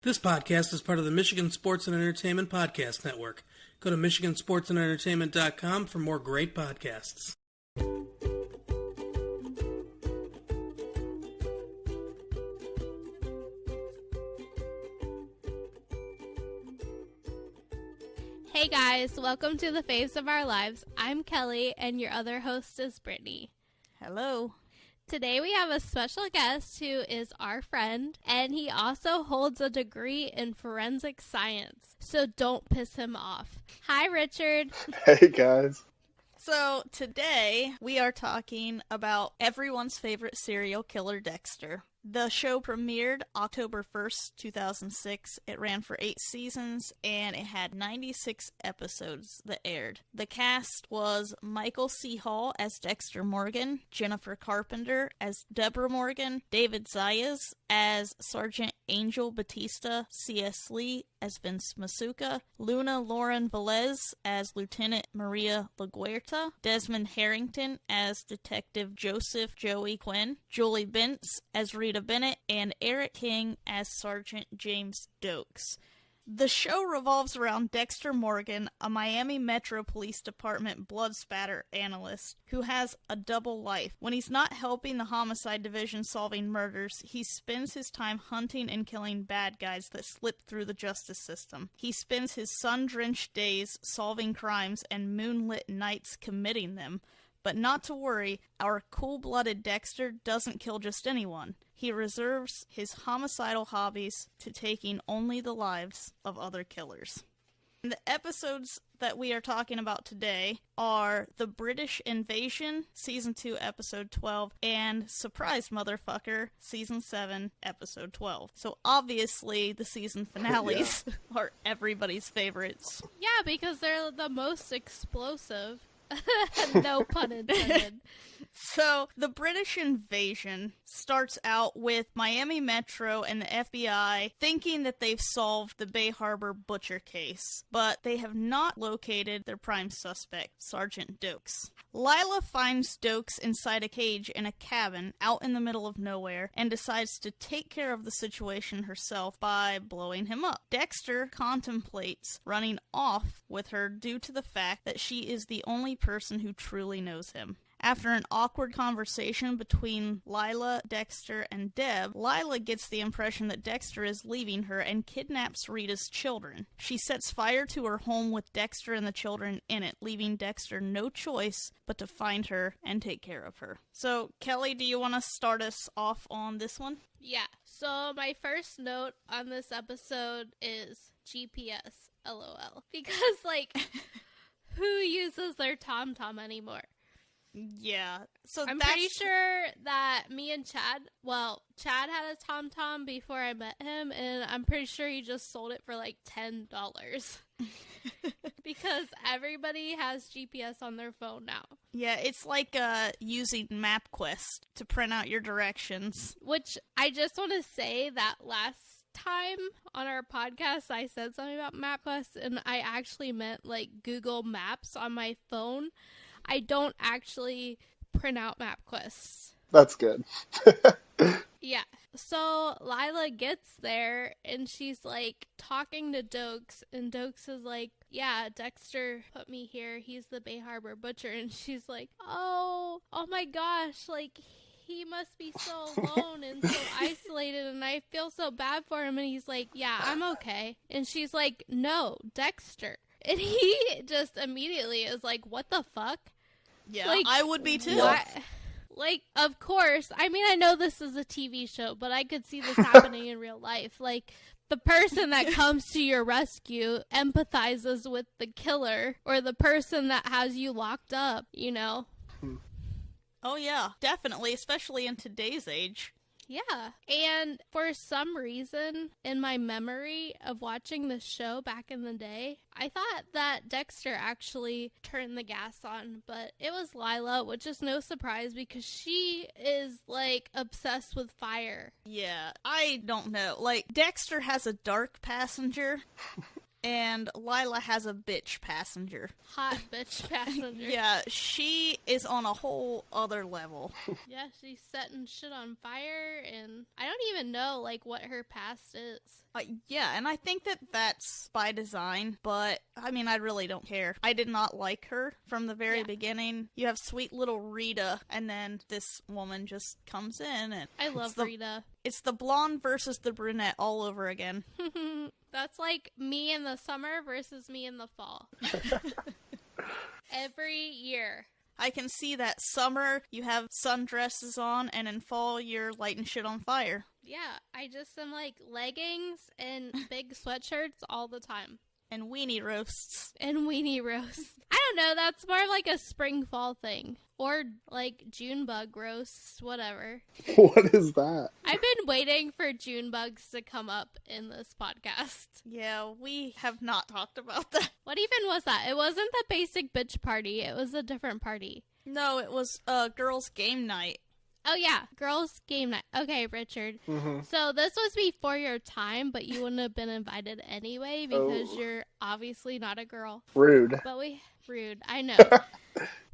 This podcast is part of the Michigan Sports and Entertainment Podcast Network. Go to michigansportsandentertainment.com for more great podcasts. Hey guys, welcome to the Faves of Our Lives. I'm Kelly, and your other host is Brittany. Hello. Today we have a special guest who is our friend, and he also holds a degree in forensic science, so don't piss him off. Hi, Richard. Hey, guys. So today we are talking about everyone's favorite serial killer, Dexter. The show premiered October 1st, 2006. It ran for 8 seasons, and it had 96 episodes that aired. The cast was Michael C. Hall as Dexter Morgan, Jennifer Carpenter as Deborah Morgan, David Zayas as Sergeant Angel Batista, C.S. Lee as Vince Masuka, Luna Lauren Velez as Lieutenant Maria LaGuerta, Desmond Harrington as Detective Joseph Joey Quinn, Julie Bentz as Rita Bennett, and Eric King as Sergeant James Dokes. The show revolves around Dexter Morgan, a Miami Metro Police Department blood spatter analyst who has a double life. When he's not helping the homicide division solving murders, he spends his time hunting and killing bad guys that slip through the justice system. He spends his sun-drenched days solving crimes and moonlit nights committing them. But not to worry, our cool-blooded Dexter doesn't kill just anyone. He reserves his homicidal hobbies to taking only the lives of other killers. The episodes that we are talking about today are The British Invasion, Season 2, Episode 12, and Surprise Motherfucker, Season 7, Episode 12. So obviously the season finales are everybody's favorites. Yeah, because they're the most explosive. No pun intended. So, the British Invasion starts out with Miami Metro and the FBI thinking that they've solved the Bay Harbor butcher case, but they have not located their prime suspect, Sergeant Dokes. Lila finds Dokes inside a cage in a cabin out in the middle of nowhere and decides to take care of the situation herself by blowing him up. Dexter contemplates running off with her due to the fact that she is the only person who truly knows him. After an awkward conversation between Lila, Dexter, and Deb, Lila gets the impression that Dexter is leaving her and kidnaps Rita's children. She sets fire to her home with Dexter and the children in it, leaving Dexter no choice but to find her and take care of her. So, Kelly, do you want to start us off on this one? Yeah. So my first note on this episode is GPS, LOL. Because, who uses their TomTom anymore? Yeah. So I'm pretty sure that me and Chad had a TomTom before I met him, and I'm pretty sure he just sold it for $10. Because everybody has GPS on their phone now. Yeah, it's like using MapQuest to print out your directions. Which I just want to say that last time on our podcast I said something about MapQuest, and I actually meant Google Maps on my phone. I don't actually print out MapQuests. That's good. Yeah. So Lila gets there and she's talking to Dokes, and Dokes is yeah, Dexter put me here. He's the Bay Harbor butcher. And she's oh my gosh, he must be so alone and so isolated, and I feel so bad for him. And he's yeah, I'm okay. And she's no, Dexter. And he just immediately is what the fuck? Yeah, I would be too. What? Of course. I mean, I know this is a TV show, but I could see this happening in real life. The person that comes to your rescue empathizes with the killer or the person that has you locked up, you know? Oh, yeah, definitely, especially in today's age. Yeah. And for some reason, in my memory of watching the show back in the day, I thought that Dexter actually turned the gas on, but it was Lila, which is no surprise because she is, obsessed with fire. Yeah, I don't know. Dexter has a dark passenger, And Lila has a bitch passenger. Hot bitch passenger. Yeah, she is on a whole other level. Yeah, she's setting shit on fire, and I don't even know, like, what her past is. Yeah, and I think that that's by design, but, I mean, I really don't care. I did not like her from the very beginning. You have sweet little Rita, and then this woman just comes in, and... I love Rita. It's the blonde versus the brunette all over again. That's like me in the summer versus me in the fall. Every year. I can see that summer you have sundresses on, and in fall you're lighting shit on fire. Yeah, I just am like leggings and big sweatshirts all the time. And weenie roasts. And weenie roasts. I don't know, that's more like a spring fall thing. Or like June bug roasts, whatever. What is that? I've been waiting for June bugs to come up in this podcast. Yeah, we have not talked about that. What even was that? It wasn't the basic bitch party. It was a different party. No, it was girls' game night. Oh, yeah. Girls' game night. Okay, Richard. Mm-hmm. So this was before your time, but you wouldn't have been invited anyway because you're obviously not a girl. Rude. But rude. I know.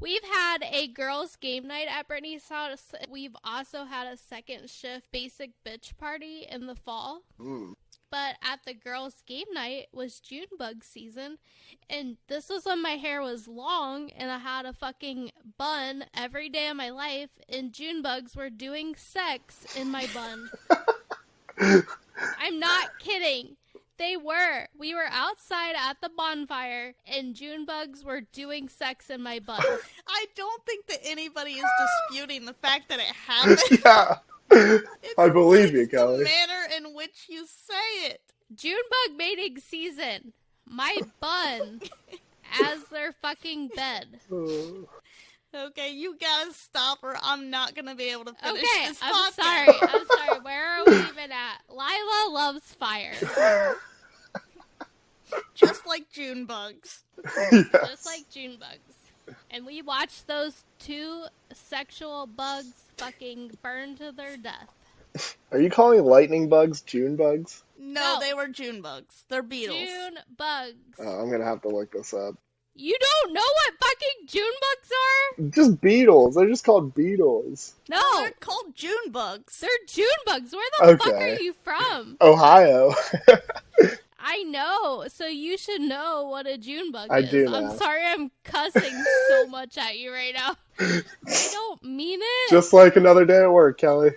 We've had a girls' game night at Brittany's house. We've also had a second shift basic bitch party in the fall. Mm. But at the girls' game night was June bug season, and this was when my hair was long, and I had a fucking bun every day of my life, and June bugs were doing sex in my bun. I'm not kidding. They were. We were outside at the bonfire, and June bugs were doing sex in my bun. I don't think that anybody is disputing the fact that it happened. Yeah. I believe you, Kelly. The manner in which you say it. June bug mating season. My bun as their fucking bed. Okay, you gotta stop or I'm not gonna be able to finish this I'm podcast. sorry. Where are we even at? Lila loves fire. Just like June bugs. Yes. Just like June bugs. And we watched those two sexual bugs fucking burn to their death. Are you calling lightning bugs June bugs? No, they were June bugs. They're beetles. June bugs. Oh, I'm gonna have to look this up. You don't know what fucking June bugs are? Just beetles. They're just called beetles. No. They're called June bugs. They're June bugs. Where the fuck are Okay. you from? Ohio. I know, so you should know what a June bug I is. do know. I'm sorry I'm cussing so much at you right now. I don't mean it. Just like another day at work, Kelly.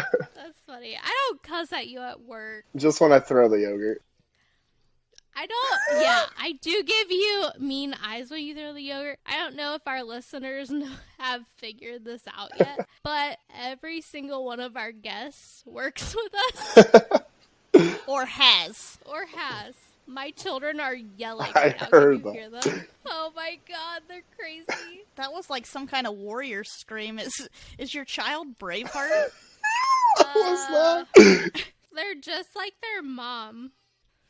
That's funny. I don't cuss at you at work. Just when I throw the yogurt. I don't. Yeah, I do give you mean eyes when you throw the yogurt. I don't know if our listeners have figured this out yet, but every single one of our guests works with us. Or has. Or has. My children are yelling I right now. heard Can you hear them? Oh my god, they're crazy. That was like some kind of warrior scream. Is your child Braveheart? What was that? They're just like their mom.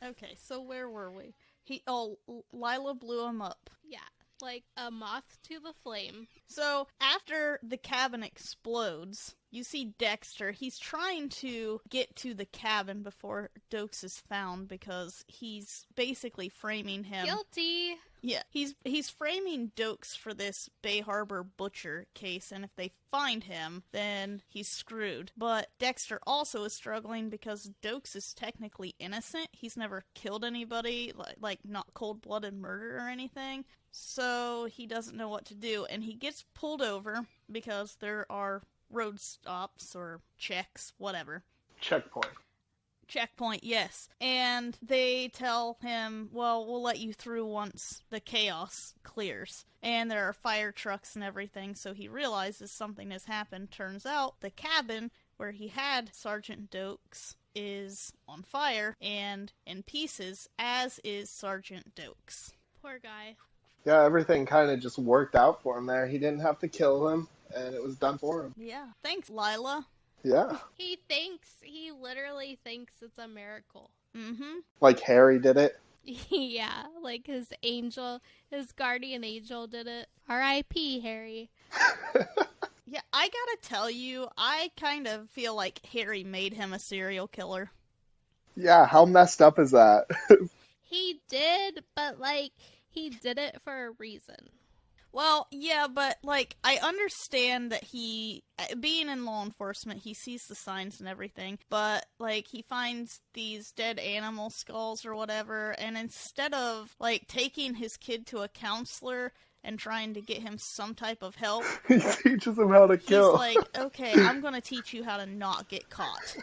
Okay, so where were we? Lila blew him up. Yeah, like a moth to the flame. So, after the cabin explodes, you see Dexter. He's trying to get to the cabin before Dokes is found because he's basically framing him. Guilty. Yeah, he's framing Dokes for this Bay Harbor butcher case, and if they find him, then he's screwed. But Dexter also is struggling because Dokes is technically innocent. He's never killed anybody, like not cold-blooded murder or anything. So he doesn't know what to do, and he gets pulled over because there are road stops or checks, whatever. Checkpoint, yes. And they tell him, well, we'll let you through once the chaos clears. And there are fire trucks and everything, so he realizes something has happened. Turns out the cabin where he had Sergeant Dokes is on fire and in pieces, as is Sergeant Dokes. Poor guy. Yeah, everything kind of just worked out for him there. He didn't have to kill him, and it was done for him. Yeah. Thanks, Lila. Yeah. He literally thinks it's a miracle. Mm-hmm. Like Harry did it. Yeah, like his guardian angel did it. R.I.P. Harry. Yeah, I gotta tell you, I kind of feel like Harry made him a serial killer. Yeah, how messed up is that? He did, but, like, he did it for a reason. Well, yeah, but, like, I understand that he, being in law enforcement, he sees the signs and everything, but, like, he finds these dead animal skulls or whatever, and instead of, like, taking his kid to a counselor and trying to get him some type of help, He teaches him how to kill. he's like, okay, I'm gonna teach you how to not get caught.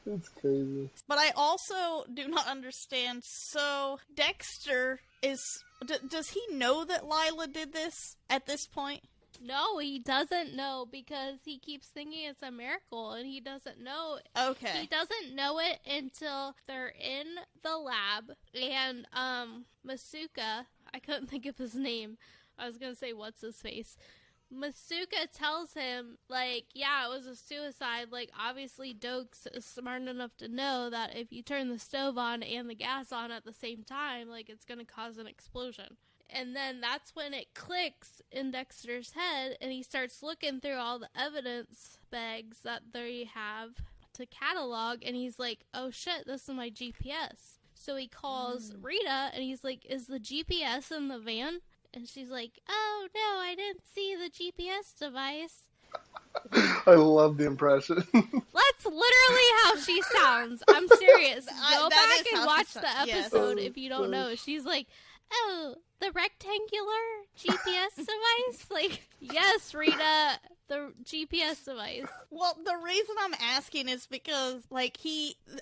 It's crazy. But I also do not understand, so Dexter is... does he know that Lila did this at this point? No, he doesn't know because he keeps thinking it's a miracle and he doesn't know. Okay. He doesn't know it until they're in the lab and Masuka, I couldn't think of his name. I was gonna say what's his face. Masuka tells him, like, yeah, it was a suicide. Like, obviously Dokes is smart enough to know that if you turn the stove on and the gas on at the same time, like, it's gonna cause an explosion. And then that's when it clicks in Dexter's head, and he starts looking through all the evidence bags that they have to catalog, and he's like, oh shit, this is my GPS. So he calls Rita, and he's like, is the GPS in the van? And she's like, oh no, I didn't see the GPS device. I love the impression. That's literally how she sounds. I'm serious. Go back and watch the episode if you don't know. She's like, oh, the rectangular GPS device? Like, yes, Rita, the GPS device. Well, the reason I'm asking is because, like,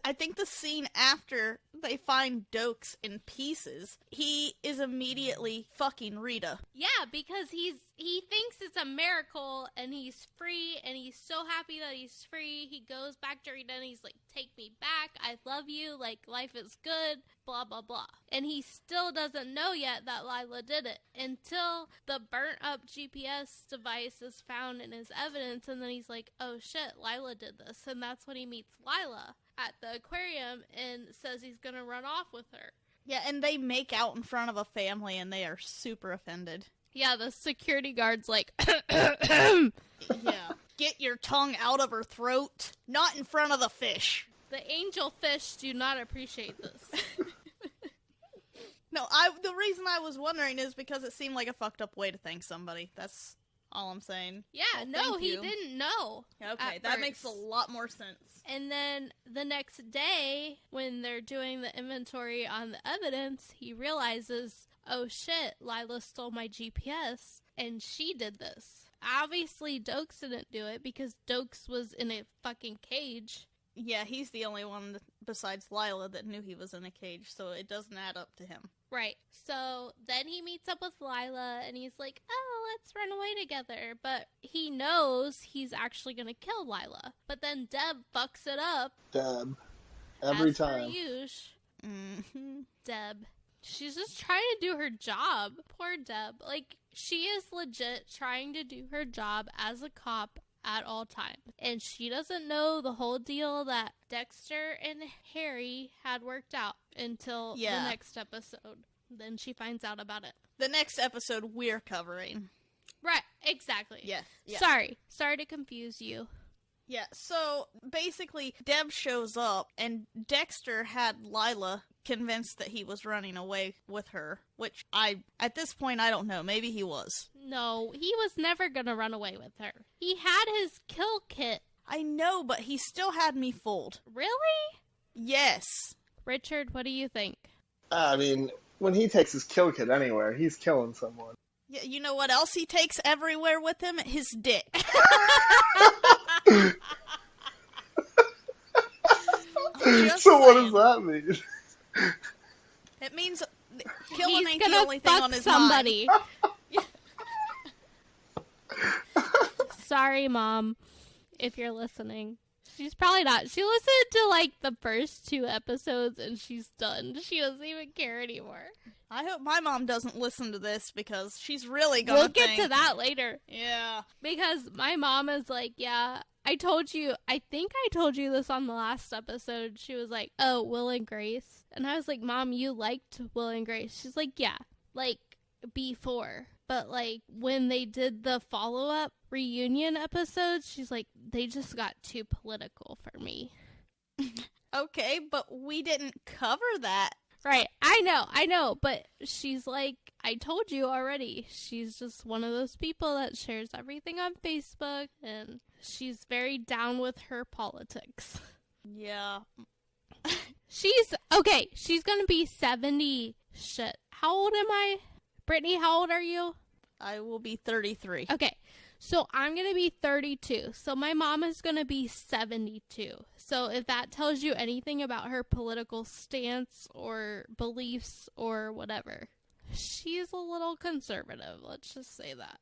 I think the scene after they find Dokes in pieces, he is immediately fucking Rita. Yeah, because he thinks it's a miracle, and he's free, and he's so happy that he's free. He goes back to Rita, and he's like, take me back, I love you, like, life is good, blah, blah, blah. And he still doesn't know yet that Lila did it until the burnt-up GPS device is found in his evidence, and then he's like, oh shit, Lila did this. And that's when he meets Lila at the aquarium and says he's gonna run off with her. Yeah, and they make out in front of a family, and they are super offended. Yeah, the security guard's like, Yeah. Get your tongue out of her throat. Not in front of the fish. the angel fish do not appreciate this. No, the reason I was wondering is because it seemed like a fucked up way to thank somebody. That's all I'm saying. Yeah, well, no, he didn't know. Okay, that makes a lot more sense. And then the next day, when they're doing the inventory on the evidence, he realizes, oh shit, Lila stole my GPS, and she did this. Obviously, Dokes didn't do it, because Dokes was in a fucking cage. Yeah, he's the only one besides Lila that knew he was in a cage, so it doesn't add up to him. Right. So then he meets up with Lila, and he's like, oh, let's run away together. But he knows he's actually going to kill Lila. But then Deb fucks it up. Deb. Every time. As per usual. Deb. She's just trying to do her job. Poor Deb. Like, she is legit trying to do her job as a cop at all times. And she doesn't know the whole deal that Dexter and Harry had worked out until the next episode. Then she finds out about it. The next episode we're covering. Right, exactly. Yes. Yeah. Sorry to confuse you. Yeah, so basically Deb shows up and Dexter had Lila convinced that he was running away with her, which at this point I don't know, maybe he was. No, he was never gonna run away with her. He had his kill kit. I know, but he still had me fooled. Really? Yes. Richard, what do you think? I mean, when he takes his kill kit anywhere, he's killing someone. Yeah, you know what else he takes everywhere with him? His dick. So what does that mean? It means killing ain't gonna the only thing on his somebody. mind. Sorry, Mom, if you're listening. She's probably not. She listened to, like, the first 2 episodes, and she's done. She doesn't even care anymore. I hope my mom doesn't listen to this, because she's really gonna We'll get to that later. Yeah. Because my mom is like, yeah, I think I told you this on the last episode. She was like, oh, Will and Grace. And I was like, Mom, you liked Will and Grace. She's like, yeah, like, before. But, like, when they did the follow-up reunion episodes, she's like, they just got too political for me. Okay, but we didn't cover that. Right, I know, but she's like, I told you already, she's just one of those people that shares everything on Facebook, and she's very down with her politics. Yeah. She's gonna be 70. Shit. How old am I? Brittany, how old are you? I will be 33. Okay, so I'm gonna be 32, so my mom is gonna be 72. So if that tells you anything about her political stance or beliefs or whatever, she's a little conservative, let's just say that.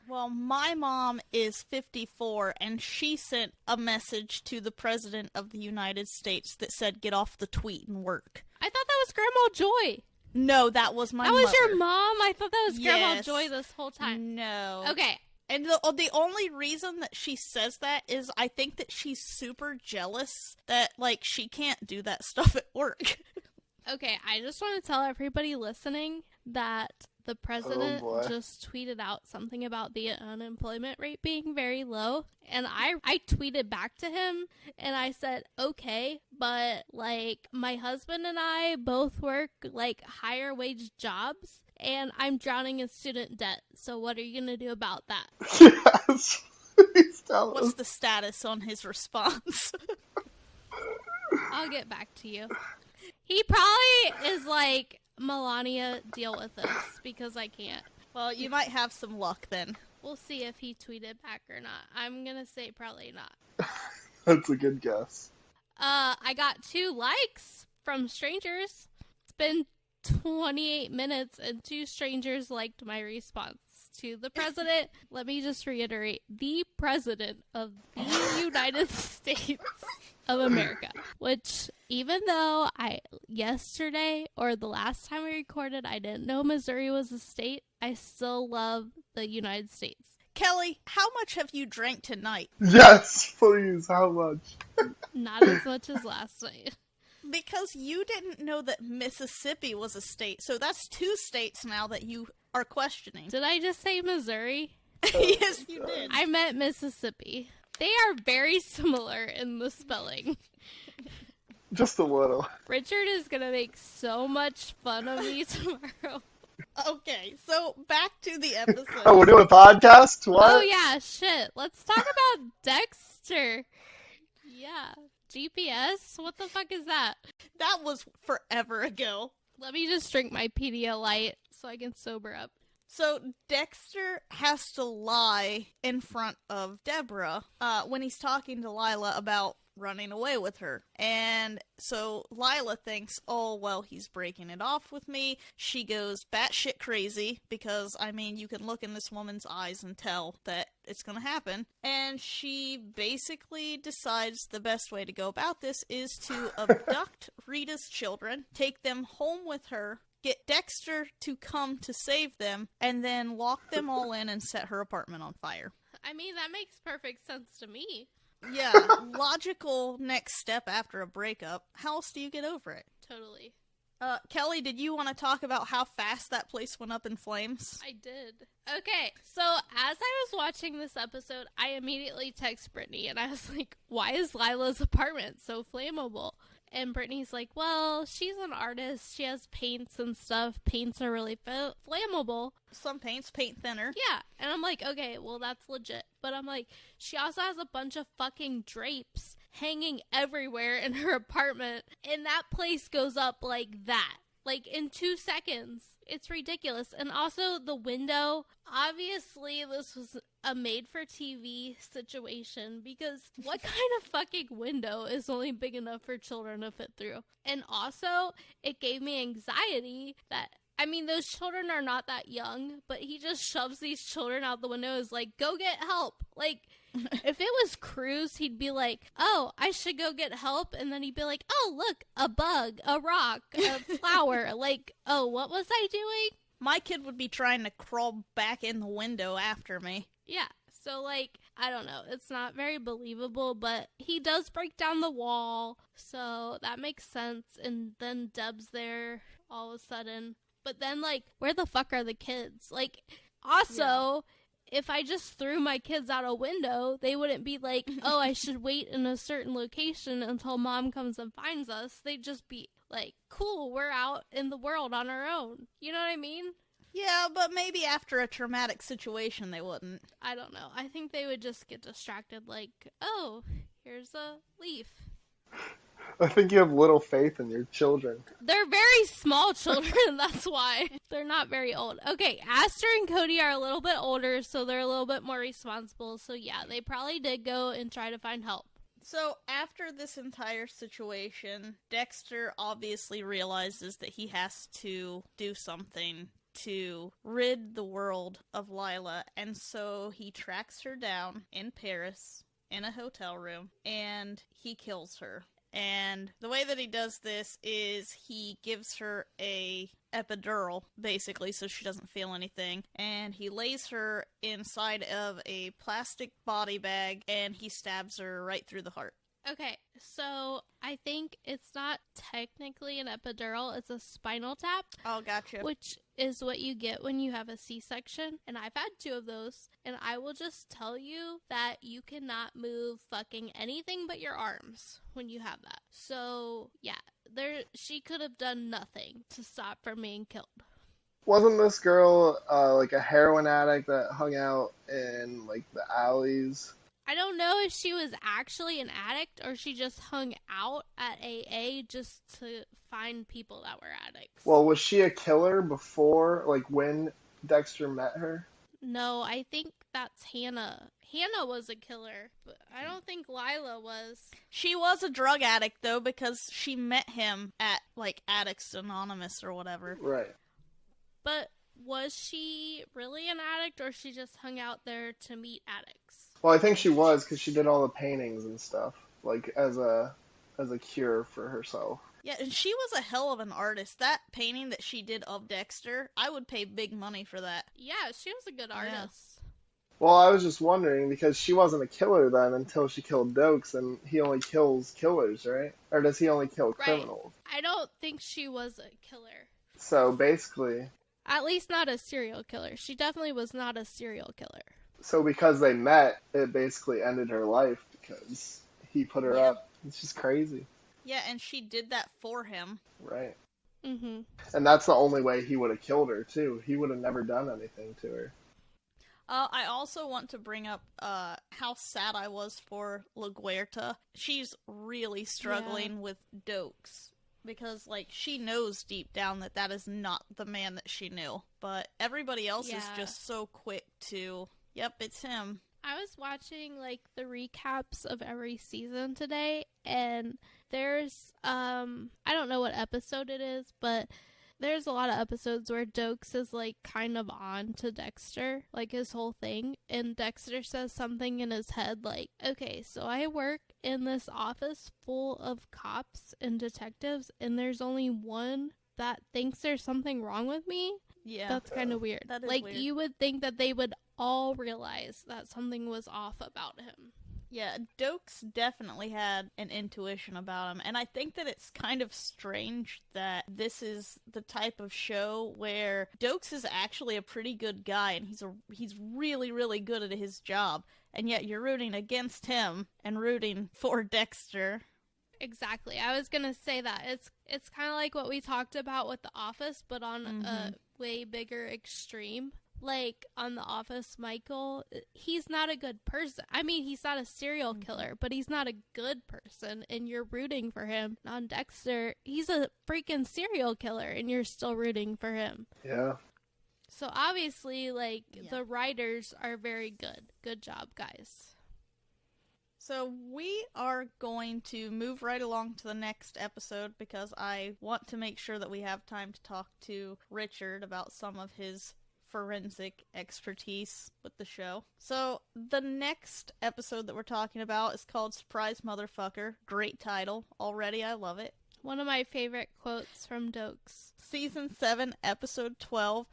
Well, my mom is 54, and she sent a message to the President of the United States that said, get off the tweet and work. I thought that was Grandma Joy. No, that was my mother. mother. That was your mom? I thought that was Grandma Yes. Joy this whole time. No. Okay. And the only reason that she says that is I think that she's super jealous that, like, she can't do that stuff at work. Okay, I just want to tell everybody listening that the president just tweeted out something about the unemployment rate being very low. And I tweeted back to him and I said, okay, but like my husband and I both work like higher wage jobs and I'm drowning in student debt. So what are you going to do about that? Yes. Please tell us. What's the status on his response? I'll get back to you. He probably is like, Melania, deal with this, because I can't. Well, you might have some luck then. We'll see if he tweeted back or not. I'm gonna say probably not. That's a good guess. I got 2 likes from strangers. It's been 28 minutes and 2 strangers liked my response to the president. Let me just reiterate, the president of the United States of America, which even though yesterday or the last time we recorded, I didn't know Missouri was a state, I still love the United States. Kelly, how much have you drank tonight? Yes, please, how much? Not as much as last night. Because you didn't know that Mississippi was a state, so that's 2 states now that you are questioning. Did I just say Missouri? Yes, you did. I meant Mississippi. They are very similar in the spelling. Just a little. Richard is gonna make so much fun of me tomorrow. Okay, so back to the episode. Oh, we're doing a podcast? What? Oh yeah, shit. Let's talk about Dexter. Yeah. GPS? What the fuck is that? That was forever ago. Let me just drink my Pedialyte so I can sober up. So Dexter has to lie in front of Deborah when he's talking to Lila about running away with her. And so Lila thinks, oh, well, he's breaking it off with me. She goes batshit crazy because, I mean, you can look in this woman's eyes and tell that it's going to happen. And she basically decides the best way to go about this is to abduct Rita's children, take them home with her, get Dexter to come to save them, and then lock them all in and set her apartment on fire. I mean, that makes perfect sense to me. Yeah, logical next step after a breakup. How else do you get over it? Totally. Kelly, did you want to talk about how fast that place went up in flames? I did. Okay, so as I was watching this episode, I immediately text Brittany, and I was like, why is Lila's apartment so flammable? And Brittany's like, well, she's an artist. She has paints and stuff. Paints are really flammable. Some paints, paint thinner. Yeah. And I'm like, okay, well, that's legit. But I'm like, she also has a bunch of fucking drapes hanging everywhere in her apartment. And that place goes up like that. Like, in 2 seconds. It's ridiculous. And also, the window, obviously, this was a made-for-TV situation, because what kind of fucking window is only big enough for children to fit through? And also, it gave me anxiety that, I mean, those children are not that young, but he just shoves these children out the window, is like, go get help. Like, if it was Cruz, he'd be like, oh, I should go get help. And then he'd be like, oh, look, a bug, a rock, a flower. Like, oh, what was I doing? My kid would be trying to crawl back in the window after me. Yeah. So, like, I don't know. It's not very believable, but he does break down the wall. So that makes sense. And then Deb's there all of a sudden. But then, like, where the fuck are the kids? Like, also... Yeah. if I just threw my kids out a window, they wouldn't be like, oh, I should wait in a certain location until mom comes and finds us. They'd just be like, cool, we're out in the world on our own. You know what I mean? Yeah, but maybe after a traumatic situation they wouldn't. I don't know. I think they would just get distracted like, oh, here's a leaf. I think you have little faith in your children. They're very small children, that's why. They're not very old. Okay, Aster and Cody are a little bit older, so they're a little bit more responsible. So yeah, they probably did go and try to find help. So after this entire situation, Dexter obviously realizes that he has to do something to rid the world of Lila, and so he tracks her down in Paris in a hotel room, and he kills her. And the way that he does this is he gives her a epidural, basically, so she doesn't feel anything, and he lays her inside of a plastic body bag, and he stabs her right through the heart. Okay, so I think it's not technically an epidural, it's a spinal tap. Oh, gotcha. Which is what you get when you have a C-section, and I've had 2 of those, and I will just tell you that you cannot move fucking anything but your arms when you have that. So, yeah, she could have done nothing to stop from being killed. Wasn't this girl like a heroin addict that hung out in like the alleys? I don't know if she was actually an addict or she just hung out at AA just to find people that were addicts. Well, was she a killer before, like when Dexter met her? No, I think that's Hannah. Hannah was a killer, but I don't think Lila was. She was a drug addict, though, because she met him at, like, Addicts Anonymous or whatever. Right. But was she really an addict or she just hung out there to meet addicts? Well, I think she was, because she did all the paintings and stuff, like as a cure for herself. Yeah, and she was a hell of an artist. That painting that she did of Dexter, I would pay big money for that. Yeah, she was a good artist. Well, I was just wondering, because she wasn't a killer then until she killed Dokes, and he only kills killers, right? Or does he only kill criminals? I don't think she was a killer. So basically... At least not a serial killer. She definitely was not a serial killer. So because they met, it basically ended her life because he put her up. It's just crazy. Yeah, and she did that for him. Right. Mm-hmm. And that's the only way he would have killed her, too. He would have never done anything to her. I also want to bring up how sad I was for LaGuerta. She's really struggling with Dokes. Because, like, she knows deep down that that is not the man that she knew. But everybody else is just so quick to... Yep, it's him. I was watching, like, the recaps of every season today, and there's, I don't know what episode it is, but there's a lot of episodes where Dokes is, like, kind of on to Dexter, like, his whole thing, and Dexter says something in his head, like, okay, so I work in this office full of cops and detectives, and there's only one that thinks there's something wrong with me? Yeah. That's kind of weird. That is like, weird. You would think that they would all realize that something was off about him. Yeah, Dokes definitely had an intuition about him, and I think that it's kind of strange that this is the type of show where Dokes is actually a pretty good guy, and he's really, really good at his job, and yet you're rooting against him and rooting for Dexter. Exactly. I was gonna say that. It's kind of like what we talked about with The Office, but on a way bigger extreme. Like, on The Office, Michael, he's not a good person. I mean, he's not a serial killer, but he's not a good person, and you're rooting for him. On Dexter, he's a freaking serial killer, and you're still rooting for him. Yeah. So, obviously, like, the writers are very good. Good job, guys. So we are going to move right along to the next episode because I want to make sure that we have time to talk to Richard about some of his forensic expertise with the show. So the next episode that we're talking about is called Surprise Motherfucker. Great title. Already, I love it. One of my favorite quotes from Dokes. Season 7, episode 12.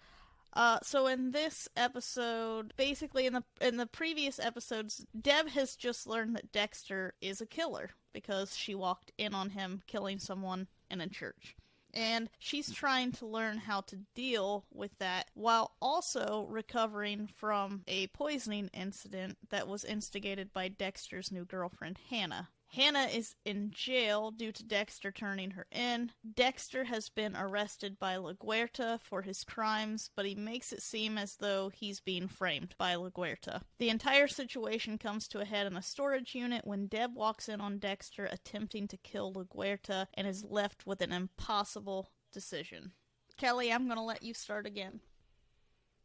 So in this episode, basically in the previous episodes, Deb has just learned that Dexter is a killer because she walked in on him killing someone in a church. And she's trying to learn how to deal with that while also recovering from a poisoning incident that was instigated by Dexter's new girlfriend, Hannah. Hannah is in jail due to Dexter turning her in. Dexter has been arrested by LaGuerta for his crimes, but he makes it seem as though he's being framed by LaGuerta. The entire situation comes to a head in a storage unit when Deb walks in on Dexter attempting to kill LaGuerta and is left with an impossible decision. Kelly, I'm going to let you start again.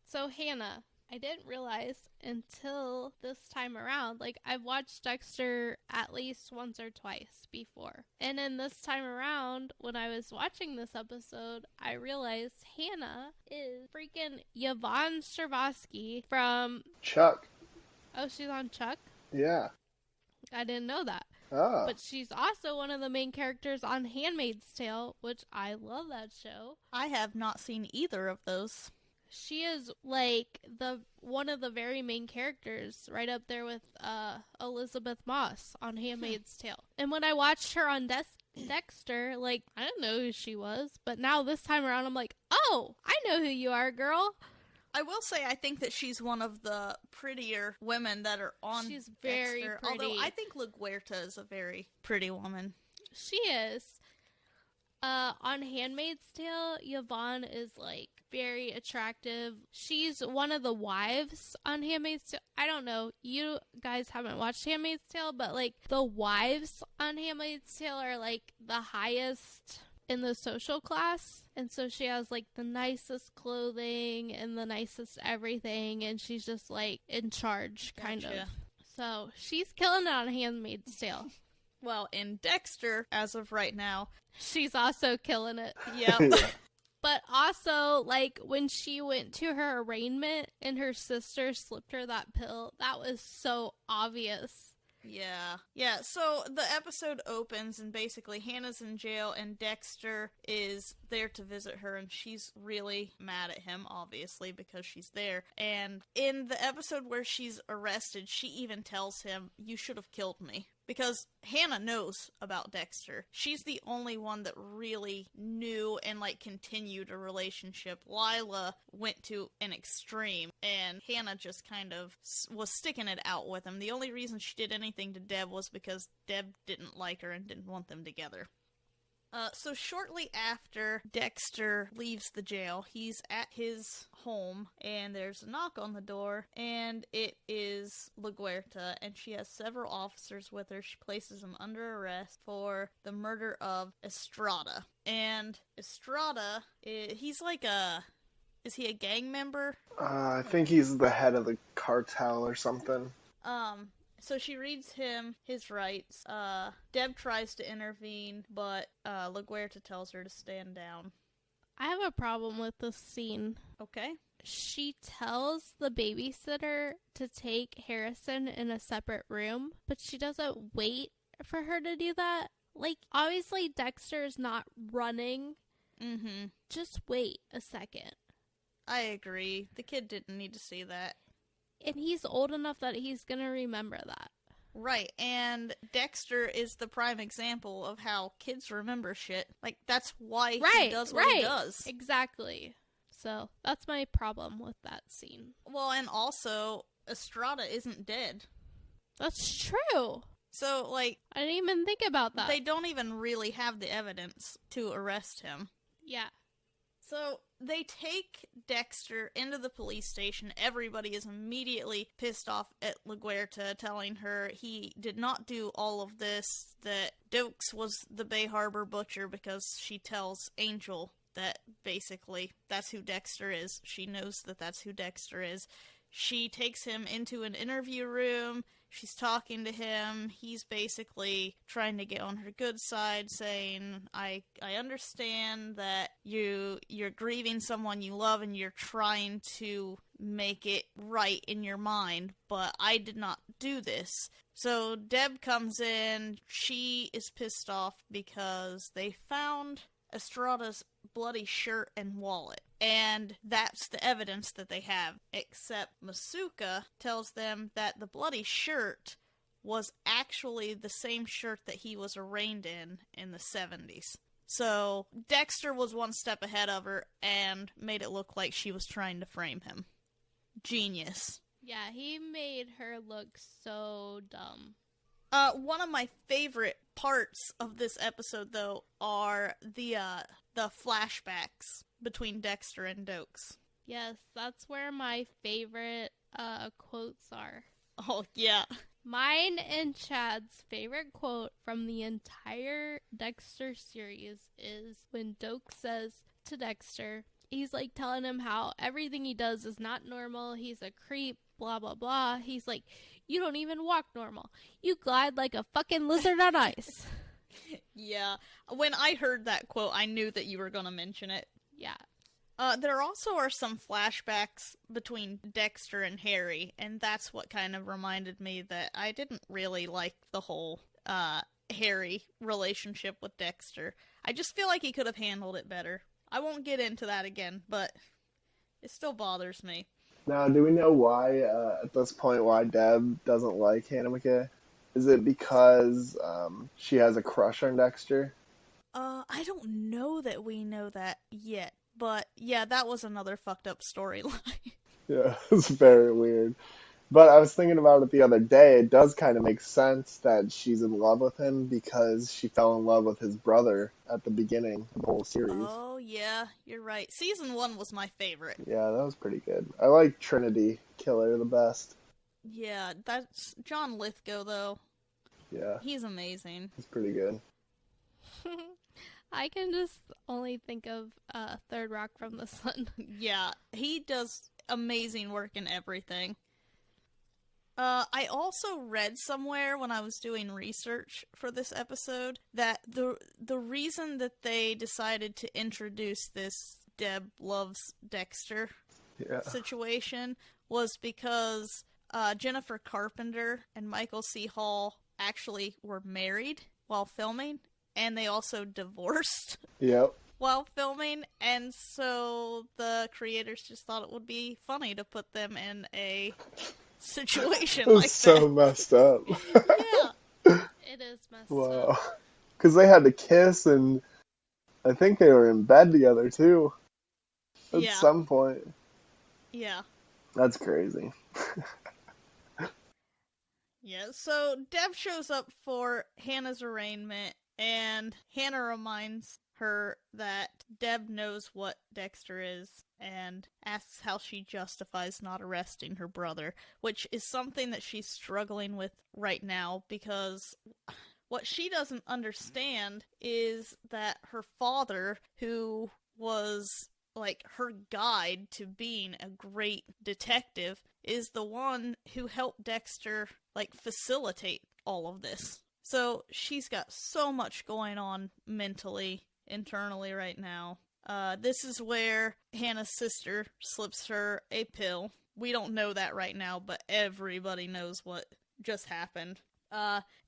So, Hannah, I didn't realize until this time around, like, I've watched Dexter at least once or twice before. And then this time around, when I was watching this episode, I realized Hannah is freaking Yvonne Stravosky from... Chuck. Oh, she's on Chuck? Yeah. I didn't know that. Oh. But she's also one of the main characters on Handmaid's Tale, which I love that show. I have not seen either of those. She is like one of the very main characters, right up there with Elizabeth Moss on Handmaid's Tale. And when I watched her on Dexter, like, I didn't know who she was, but now this time around I'm like, oh, I know who you are, girl. I will say I think that she's one of the prettier women that are on She's very Dexter, pretty. although I think LaGuerta is a very pretty woman. She is. On Handmaid's Tale, Yvonne is, like, very attractive. She's one of the wives on Handmaid's Tale. I don't know. You guys haven't watched Handmaid's Tale, but, like, the wives on Handmaid's Tale are, like, the highest in the social class. And so she has, like, the nicest clothing and the nicest everything. And she's just, like, in charge, kind of. So she's killing it on Handmaid's Tale. Well, in Dexter, as of right now, she's also killing it. Yeah. But also, like, when she went to her arraignment and her sister slipped her that pill, that was so obvious. Yeah, so the episode opens and basically Hannah's in jail and Dexter is there to visit her and she's really mad at him, obviously, because she's there. And in the episode where she's arrested, she even tells him, "You should have killed me." Because Hannah knows about Dexter. She's the only one that really knew and, like, continued a relationship. Lila went to an extreme, and Hannah just kind of was sticking it out with him. The only reason she did anything to Deb was because Deb didn't like her and didn't want them together. So shortly after Dexter leaves the jail, he's at his home, and there's a knock on the door, and it is LaGuerta, and she has several officers with her. She places him under arrest for the murder of Estrada. And Estrada, he's like is he a gang member? I think he's the head of the cartel or something. So she reads him his rights. Deb tries to intervene, but LaGuerta tells her to stand down. I have a problem with this scene. Okay. She tells the babysitter to take Harrison in a separate room, but she doesn't wait for her to do that. Like, obviously Dexter is not running. Mm-hmm. Just wait a second. I agree. The kid didn't need to see that. And he's old enough that he's gonna remember that. Right, and Dexter is the prime example of how kids remember shit. Like, that's why he does what he does. Exactly. So, that's my problem with that scene. Well, and also, Estrada isn't dead. That's true. So, like... I didn't even think about that. They don't even really have the evidence to arrest him. Yeah. So, they take Dexter into the police station. Everybody is immediately pissed off at LaGuerta, telling her he did not do all of this, that Dokes was the Bay Harbor butcher, because she tells Angel that basically that's who Dexter is. She knows that that's who Dexter is. She takes him into an interview room. She's talking to him. He's basically trying to get on her good side, saying, I understand that you're grieving someone you love and you're trying to make it right in your mind, but I did not do this. So Deb comes in. She is pissed off because they found Estrada's bloody shirt and wallet. And that's the evidence that they have. Except Masuka tells them that the bloody shirt was actually the same shirt that he was arraigned in the 70s. So Dexter was one step ahead of her and made it look like she was trying to frame him. Genius. Yeah, he made her look so dumb. One of my favorite parts of this episode, though, are the flashbacks between Dexter and Dokes. Yes, that's where my favorite quotes are. Oh, yeah. Mine and Chad's favorite quote from the entire Dexter series is when Doak says to Dexter, he's like telling him how everything he does is not normal, he's a creep, blah blah blah. He's like, you don't even walk normal. You glide like a fucking lizard on ice. Yeah. When I heard that quote, I knew that you were going to mention it. Yeah. There also are some flashbacks between Dexter and Harry, and that's what kind of reminded me that I didn't really like the whole Harry relationship with Dexter. I just feel like he could have handled it better. I won't get into that again, but it still bothers me. Now, do we know why, at this point, why Deb doesn't like Hannah McKay? Is it because she has a crush on Dexter? I don't know that we know that yet. But, yeah, that was another fucked up storyline. Yeah, it's very weird. But I was thinking about it the other day. It does kind of make sense that she's in love with him because she fell in love with his brother at the beginning of the whole series. Oh, yeah, you're right. Season 1 was my favorite. Yeah, that was pretty good. I like Trinity Killer the best. Yeah, that's John Lithgow, though. Yeah. He's amazing. He's pretty good. I can just only think of Third Rock from the Sun. Yeah, he does amazing work in everything. I also read somewhere when I was doing research for this episode that the reason that they decided to introduce this Deb loves Dexter situation was because Jennifer Carpenter and Michael C. Hall actually were married while filming. And they also divorced while filming, and so the creators just thought it would be funny to put them in a situation like that. So messed up. Yeah. It is messed Wow. up. Because they had to kiss, and I think they were in bed together, too. At some point. Yeah. That's crazy. Yeah, so Deb shows up for Hannah's arraignment, and Hannah reminds her that Deb knows what Dexter is and asks how she justifies not arresting her brother, which is something that she's struggling with right now because what she doesn't understand is that her father, who was like her guide to being a great detective, is the one who helped Dexter like facilitate all of this. So she's got so much going on mentally, internally right now. This is where Hannah's sister slips her a pill. We don't know that right now, but everybody knows what just happened.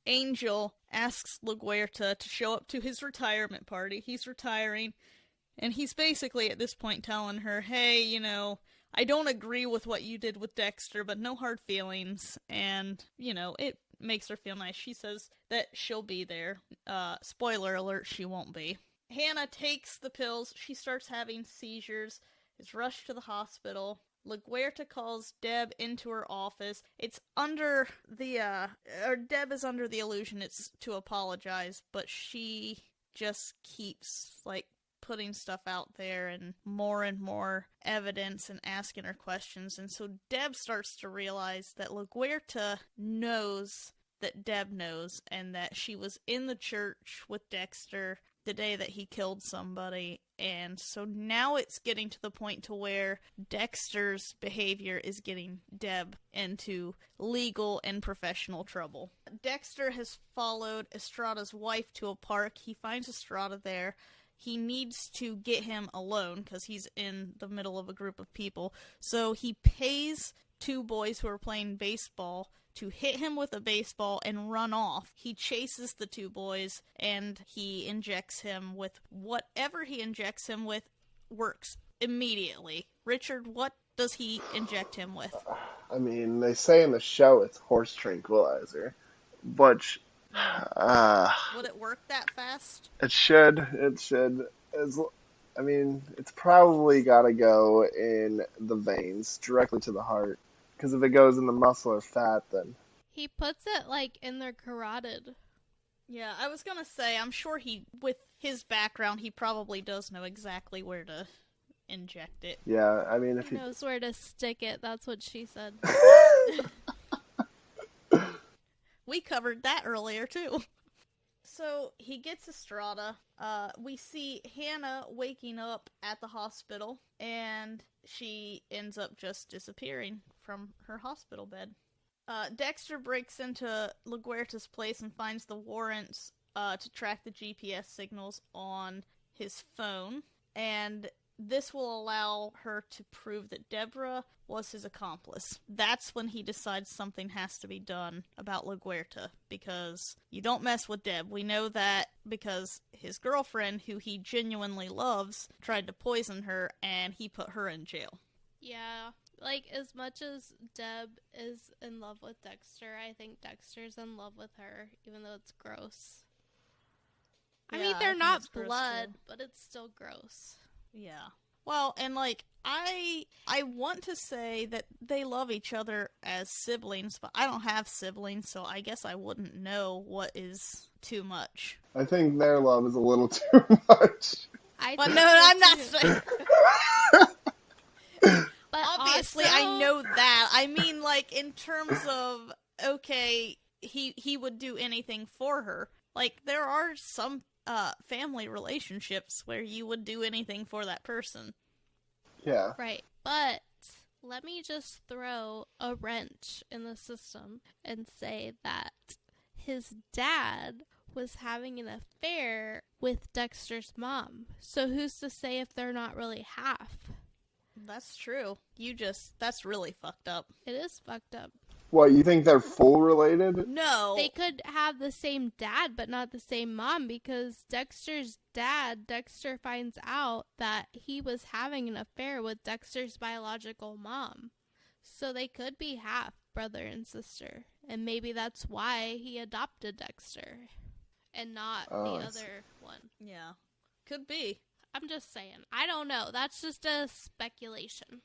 Angel asks LaGuerta to show up to his retirement party. He's retiring, and he's basically at this point telling her, hey, you know, I don't agree with what you did with Dexter, but no hard feelings. And, you know, it makes her feel nice. She says that she'll be there. Spoiler alert, she won't be. Hannah takes the pills. She starts having seizures, is rushed to the hospital. LaGuerta calls Deb into her office. It's under the, Deb is under the illusion it's to apologize, but she just keeps, like, putting stuff out there and more evidence and asking her questions. And so Deb starts to realize that LaGuerta knows that Deb knows and that she was in the church with Dexter the day that he killed somebody. And so now it's getting to the point to where Dexter's behavior is getting Deb into legal and professional trouble. Dexter has followed Estrada's wife to a park. He finds Estrada there. He needs to get him alone because he's in the middle of a group of people. So he pays two boys who are playing baseball to hit him with a baseball and run off. He chases the two boys and he injects him with whatever he injects him with works immediately. Richard, what does he inject him with? I mean, they say in the show it's horse tranquilizer, which Would it work that fast? It should. It should. I mean, it's probably got to go in the veins, directly to the heart. Because if it goes in the muscle or fat, then... He puts it, like, in their carotid. Yeah, I was gonna say, I'm sure with his background, he probably does know exactly where to inject it. Yeah, I mean, if he knows where to stick it, that's what she said. We covered that earlier, too. So, he gets Estrada. We see Hannah waking up at the hospital, and she ends up just disappearing from her hospital bed. Dexter breaks into LaGuerta's place and finds the warrants to track the GPS signals on his phone, and this will allow her to prove that Deborah was his accomplice. That's when he decides something has to be done about LaGuerta, because you don't mess with Deb. We know that because his girlfriend, who he genuinely loves, tried to poison her, and he put her in jail. Yeah. Like, as much as Deb is in love with Dexter, I think Dexter's in love with her, even though it's gross. I mean, they're not blood, but it's still gross. Yeah. Well, and, like, I want to say that they love each other as siblings, but I don't have siblings, so I guess I wouldn't know what is too much. I think their love is a little too much. But no, I'm not saying... But obviously, also... I know that. I mean, like, in terms of, okay, he would do anything for her. Like, there are some family relationships where you would do anything for that person. Yeah. Right. But let me just throw a wrench in the system and say that his dad was having an affair with Dexter's mom. So who's to say if they're not really half? That's true. That's really fucked up. It is fucked up. What, you think they're full related? No. They could have the same dad, but not the same mom, because Dexter's dad, Dexter finds out that he was having an affair with Dexter's biological mom. So they could be half brother and sister. And maybe that's why he adopted Dexter and not the other one. Yeah. Could be. I'm just saying. I don't know. That's just a speculation.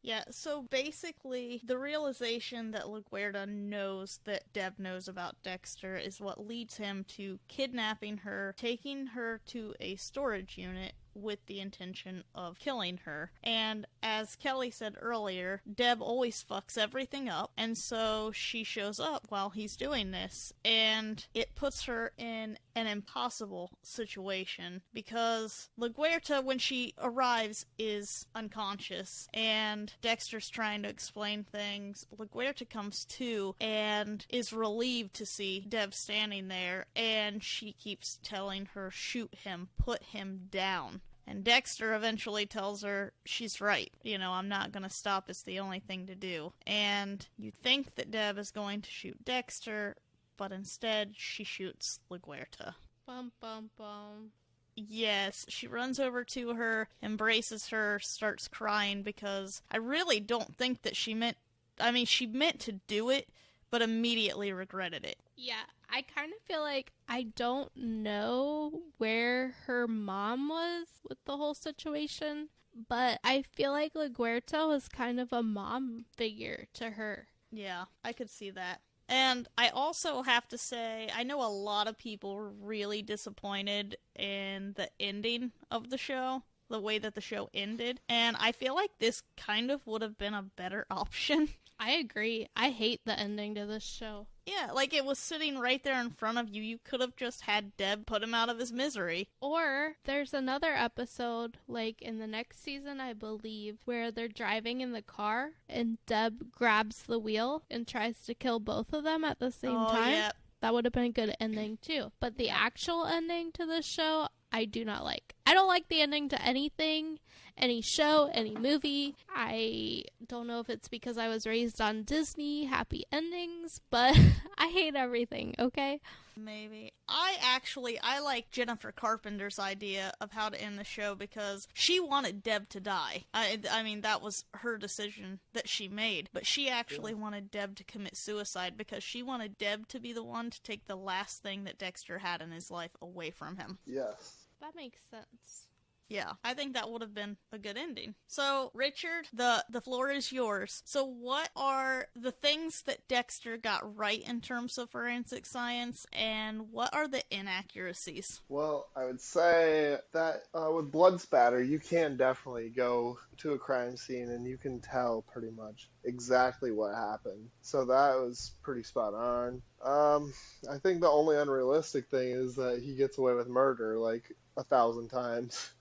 Yeah, so basically, the realization that LaGuerta knows that Deb knows about Dexter is what leads him to kidnapping her, taking her to a storage unit with the intention of killing her. And as Kelly said earlier, Deb always fucks everything up, and so she shows up while he's doing this, and it puts her in an impossible situation, because LaGuerta, when she arrives, is unconscious, and Dexter's trying to explain things. LaGuerta comes to and is relieved to see Deb standing there, and she keeps telling her, shoot him, put him down. And Dexter eventually tells her she's right. You know, I'm not going to stop. It's the only thing to do. And you think that Deb is going to shoot Dexter, but instead she shoots LaGuerta. Bum, bum, bum. Yes, she runs over to her, embraces her, starts crying because I really don't think that she meant to do it, but immediately regretted it. Yeah, I kind of feel like I don't know where her mom was with the whole situation, but I feel like LaGuerta was kind of a mom figure to her. Yeah, I could see that. And I also have to say, I know a lot of people were really disappointed in the ending of the show, the way that the show ended, and I feel like this kind of would have been a better option. I agree. I hate the ending to this show. Yeah, like it was sitting right there in front of you. You could have just had Deb put him out of his misery. Or there's another episode, like in the next season, I believe, where they're driving in the car and Deb grabs the wheel and tries to kill both of them at the same time. Yep. That would have been a good ending too. But the actual ending to this show, I do not like. I don't like the ending to anything, any show, any movie. I don't know if it's because I was raised on Disney, happy endings, but I hate everything, okay? Maybe. I like Jennifer Carpenter's idea of how to end the show because she wanted Deb to die. I mean, that was her decision that she made. But she actually wanted Deb to commit suicide because she wanted Deb to be the one to take the last thing that Dexter had in his life away from him. Yes. That makes sense. Yeah, I think that would have been a good ending. So, Richard, the floor is yours. So what are the things that Dexter got right in terms of forensic science, and what are the inaccuracies? Well, I would say that with blood spatter, you can definitely go to a crime scene and you can tell pretty much exactly what happened. So that was pretty spot on. I think the only unrealistic thing is that he gets away with murder like 1,000 times.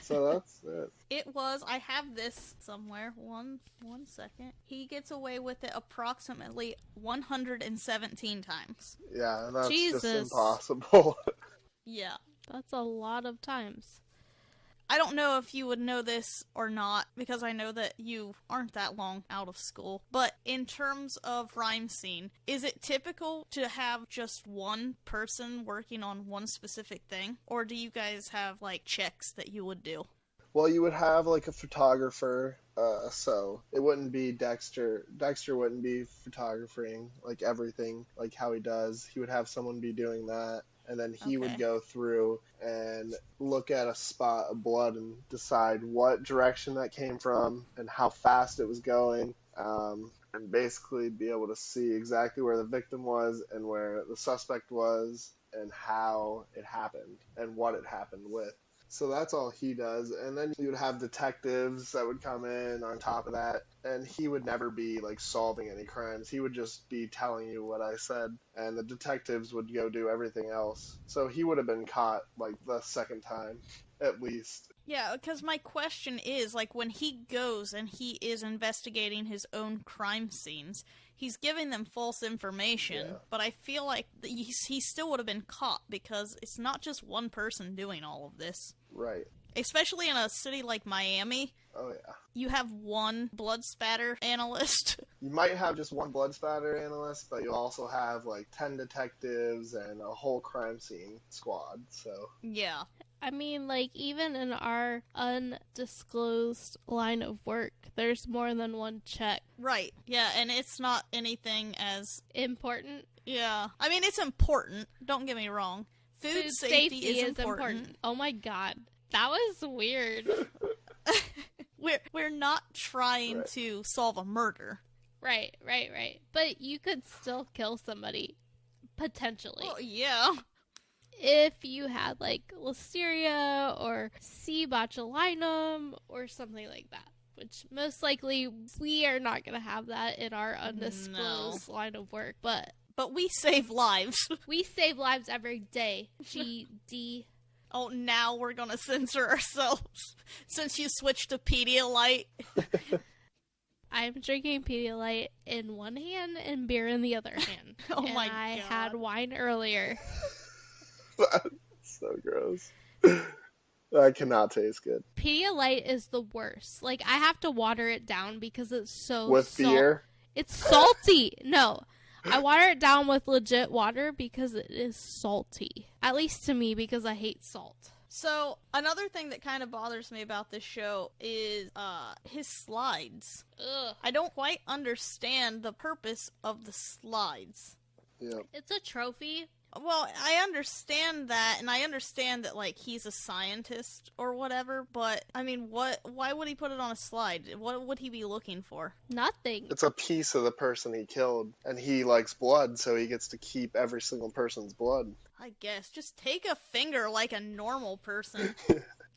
So that's it. I have this somewhere. One second. He gets away with it approximately 117 times. Yeah, and that's Jesus. just impossible. Yeah. That's a lot of times. I don't know if you would know this or not, because I know that you aren't that long out of school. But in terms of crime scene, is it typical to have just one person working on one specific thing? Or do you guys have, like, checks that you would do? Well, you would have like a photographer, so it wouldn't be Dexter. Dexter wouldn't be photographing like everything like how he does. He would have someone be doing that. And then he would go through and look at a spot of blood and decide what direction that came from and how fast it was going, and basically be able to see exactly where the victim was and where the suspect was and how it happened and what it happened with. So that's all he does. And then you would have detectives that would come in on top of that. And he would never be, like, solving any crimes. He would just be telling you what I said. And the detectives would go do everything else. So he would have been caught, like, the second time, at least. Yeah, because my question is, like, when he goes and he is investigating his own crime scenes, he's giving them false information, but I feel like he still would have been caught because it's not just one person doing all of this. Right. Especially in a city like Miami. Oh, yeah. You have one blood spatter analyst. You might have just one blood spatter analyst, but you also have, like, 10 detectives and a whole crime scene squad, so... Yeah. I mean, like, even in our undisclosed line of work, there's more than one check. Right. Yeah, and it's not anything as... Important? Yeah. I mean, it's important. Don't get me wrong. Food safety is important. Oh my god. That was weird. We're not trying to solve a murder. Right. But you could still kill somebody. Potentially. Well, yeah. If you had, like, listeria or C. botulinum or something like that. Which, most likely, we are not going to have that in our undisclosed line of work. But we save lives. We save lives every day. GD. Oh, now we're going to censor ourselves. Since you switched to Pedialyte. I'm drinking Pedialyte in one hand and beer in the other hand. Oh my God. I God. had wine earlier. That's so gross. That cannot taste good. Pedialyte is the worst. Like, I have to water it down because it's so With beer? It's salty. No. I water it down with legit water because it is salty. At least to me, because I hate salt. So, another thing that kind of bothers me about this show is his slides. Ugh. I don't quite understand the purpose of the slides. Yeah. It's a trophy. Well, I understand that, and I understand that, like, he's a scientist or whatever, but, I mean, why would he put it on a slide? What would he be looking for? Nothing. It's a piece of the person he killed, and he likes blood, so he gets to keep every single person's blood. I guess. Just take a finger like a normal person.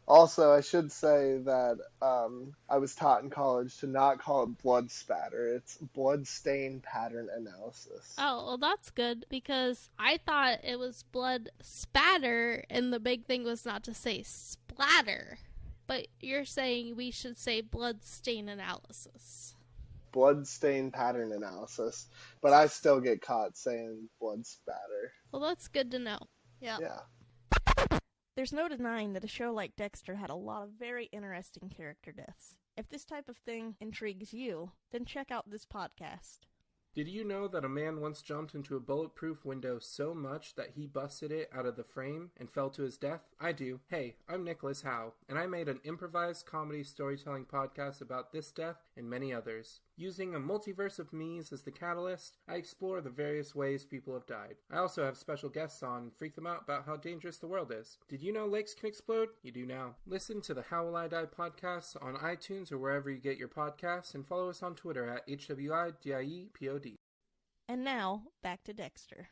Also, I should say that I was taught in college to not call it blood spatter. It's blood stain pattern analysis. Oh, well, that's good, because I thought it was blood spatter, and the big thing was not to say splatter. But you're saying we should say blood stain analysis. Blood stain pattern analysis. But I still get caught saying blood spatter. Well, that's good to know. Yeah. Yeah. There's no denying that a show like Dexter had a lot of very interesting character deaths. If this type of thing intrigues you, then check out this podcast. Did you know that a man once jumped into a bulletproof window so much that he busted it out of the frame and fell to his death? I do. Hey, I'm Nicholas Howe, and I made an improvised comedy storytelling podcast about this death and many others. Using a multiverse of me's as the catalyst, I explore the various ways people have died. I also have special guests on and freak them out about how dangerous the world is. Did you know lakes can explode? You do now. Listen to the How Will I Die podcast on iTunes or wherever you get your podcasts, and follow us on Twitter at HWIDIEPOD. And now, back to Dexter.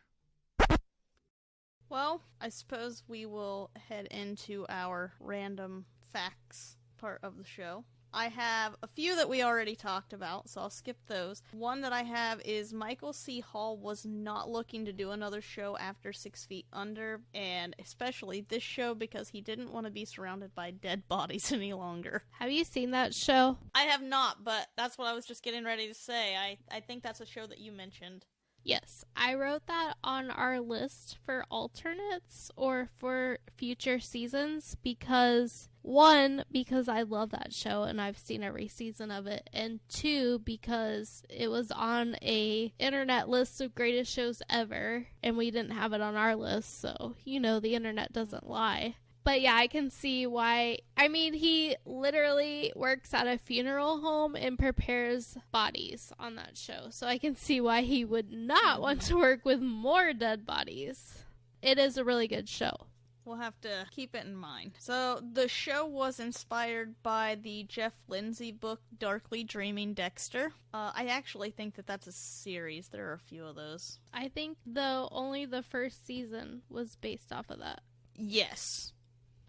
Well, I suppose we will head into our random facts part of the show. I have a few that we already talked about, so I'll skip those. One that I have is Michael C. Hall was not looking to do another show after 6 Feet Under, and especially this show because he didn't want to be surrounded by dead bodies any longer. Have you seen that show? I have not, but that's what I was just getting ready to say. I think that's a show that you mentioned. Yes, I wrote that on our list for alternates or for future seasons because, one, because I love that show and I've seen every season of it, and two, because it was on a internet list of greatest shows ever and we didn't have it on our list, so, you know, the internet doesn't lie. But yeah, I can see why. I mean, he literally works at a funeral home and prepares bodies on that show. So I can see why he would not want to work with more dead bodies. It is a really good show. We'll have to keep it in mind. So the show was inspired by the Jeff Lindsay book, Darkly Dreaming Dexter. I actually think that that's a series. There are a few of those. I think, though, only the first season was based off of that. Yes.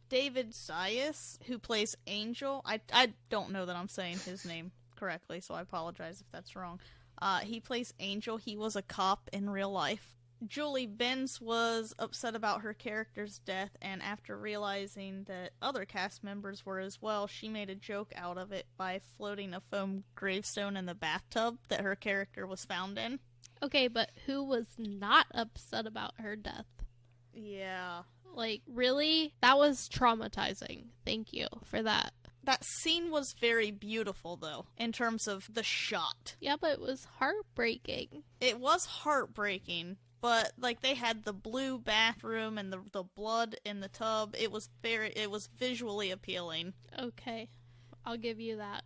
David Zayas, who plays Angel, I don't know that I'm saying his name correctly, so I apologize if that's wrong. He plays Angel. He was a cop in real life. Julie Benz was upset about her character's death, and after realizing that other cast members were as well, she made a joke out of it by floating a foam gravestone in the bathtub that her character was found in. Okay, but who was not upset about her death? Yeah. Like, really? That was traumatizing. Thank you for that. That scene was very beautiful, though, in terms of the shot. Yeah, but it was heartbreaking. It was heartbreaking, but, like, they had the blue bathroom and the blood in the tub. It was visually appealing. Okay, I'll give you that.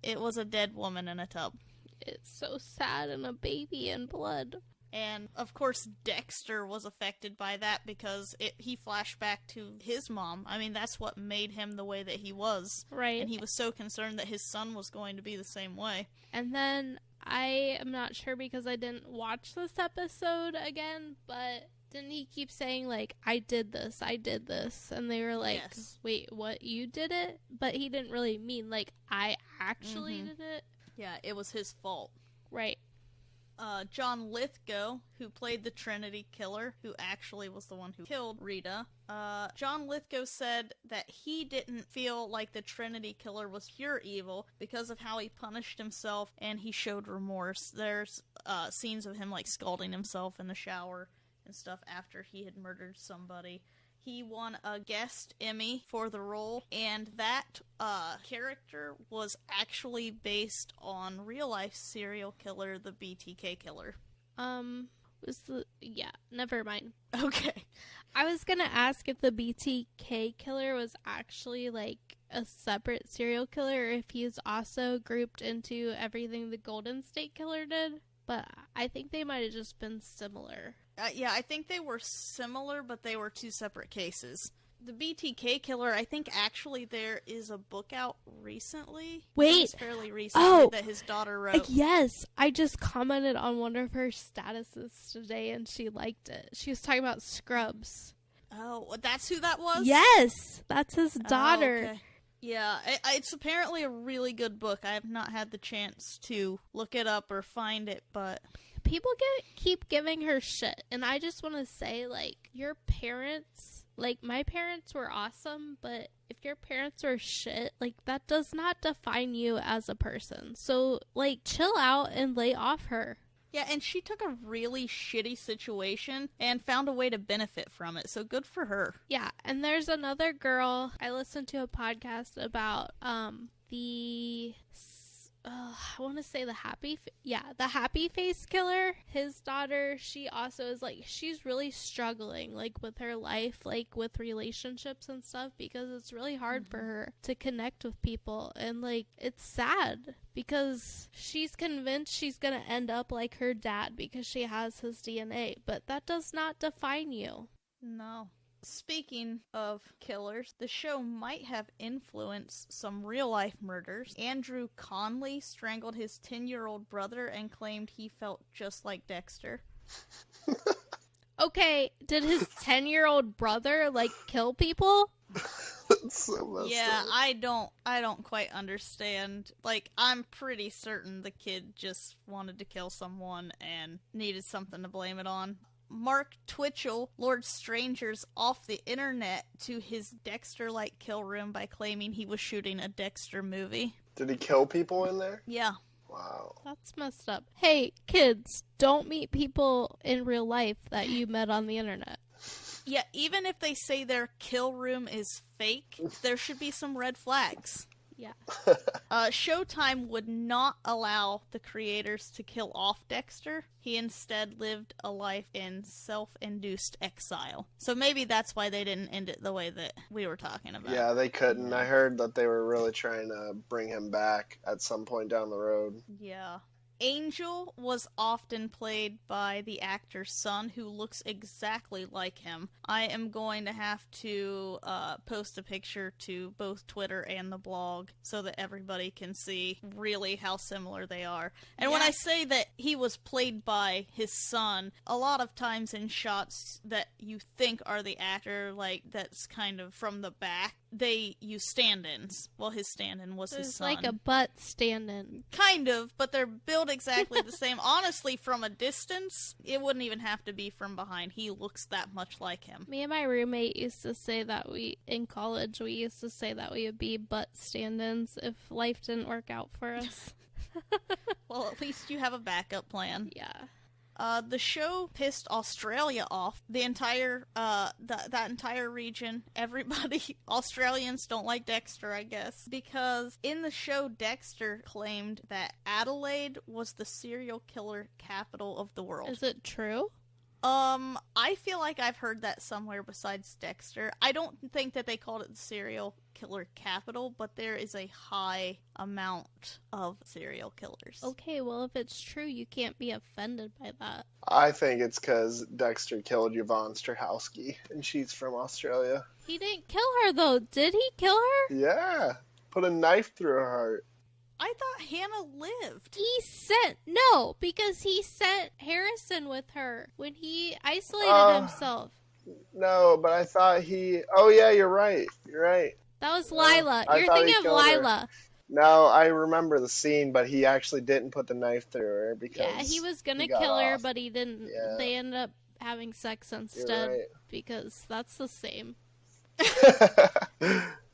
It was a dead woman in a tub. It's so sad, and a baby and blood. And, of course, Dexter was affected by that because he flashed back to his mom. I mean, that's what made him the way that he was. Right. And he was so concerned that his son was going to be the same way. And then, I am not sure because I didn't watch this episode again, but didn't he keep saying, like, I did this? And they were like, yes. Wait, what, you did it? But he didn't really mean, like, I actually did it. Yeah, it was his fault. Right. John Lithgow, who played the Trinity Killer, who actually was the one who killed Rita, John Lithgow said that he didn't feel like the Trinity Killer was pure evil because of how he punished himself and he showed remorse. There's scenes of him, like, scalding himself in the shower and stuff after he had murdered somebody. He won a guest Emmy for the role, and that character was actually based on real-life serial killer, the BTK Killer. Yeah, never mind. Okay. I was gonna ask if the BTK Killer was actually, like, a separate serial killer, or if he's also grouped into everything the Golden State Killer did, but I think they might have just been similar. Yeah, I think they were similar, but they were two separate cases. The BTK Killer, I think actually there is a book out recently. Wait. Fairly recently that his daughter wrote. Yes, I just commented on one of her statuses today and she liked it. She was talking about Scrubs. Oh, that's who that was? Yes, that's his daughter. Oh, okay. Yeah, it's apparently a really good book. I have not had the chance to look it up or find it, but people keep giving her shit, and I just want to say, like, your parents, like, my parents were awesome, but if your parents are shit, like, that does not define you as a person. So, like, chill out and lay off her. Yeah, and she took a really shitty situation and found a way to benefit from it, so good for her. Yeah, and there's another girl, I listened to a podcast about I want to say the happy face killer. His daughter, she also is like, she's really struggling like with her life, like with relationships and stuff, because it's really hard for her to connect with people, and like it's sad because she's convinced she's gonna end up like her dad because she has his DNA, but that does not define you. No. Speaking of killers, the show might have influenced some real-life murders. Andrew Conley strangled his 10-year-old brother and claimed he felt just like Dexter. Okay, did his 10-year-old brother, like, kill people? That's so messed up. I don't quite understand. Like, I'm pretty certain the kid just wanted to kill someone and needed something to blame it on. Mark Twitchell lured strangers off the internet to his Dexter-like kill room by claiming he was shooting a Dexter movie. Did he kill people in there? Yeah. Wow. That's messed up. Hey, kids, don't meet people in real life that you met on the internet. Yeah, even if they say their kill room is fake, there should be some red flags. Yeah. Showtime would not allow the creators to kill off Dexter. He instead lived a life in self-induced exile. So maybe that's why they didn't end it the way that we were talking about. Yeah, they couldn't. I heard that they were really trying to bring him back at some point down the road. Yeah. Angel was often played by the actor's son, who looks exactly like him. I am going to have to post a picture to both Twitter and the blog so that everybody can see really how similar they are. And when I say that he was played by his son, a lot of times in shots that you think are the actor, like that's kind of from the back, they use stand-ins. Well, his stand-in was his son. It's like a butt stand-in. Kind of, but they're built exactly the same. Honestly, from a distance, it wouldn't even have to be from behind. He looks that much like him. Me and my roommate used to say that in college, we used to say that we would be butt stand-ins if life didn't work out for us. Well, at least you have a backup plan. Yeah. The show pissed Australia off. The entire, that entire region, everybody, Australians don't like Dexter, I guess. Because in the show, Dexter claimed that Adelaide was the serial killer capital of the world. Is it true? I feel like I've heard that somewhere besides Dexter. I don't think that they called it the serial killer capital, but there is a high amount of serial killers. Okay, well, if it's true, you can't be offended by that. I think it's because Dexter killed Yvonne Strahovski, and she's from Australia. He didn't kill her, though. Did he kill her? Yeah. Put a knife through her heart. I thought Hannah lived. No, because he sent Harrison with her when he isolated himself. No, but I thought oh yeah, you're right. That was Lila. I You're thought he thinking of killed her. Lila. No, I remember the scene, but he actually didn't put the knife through her because Yeah, he was gonna he got kill her, off. but he didn't. Yeah. They ended up having sex instead right. because that's the same.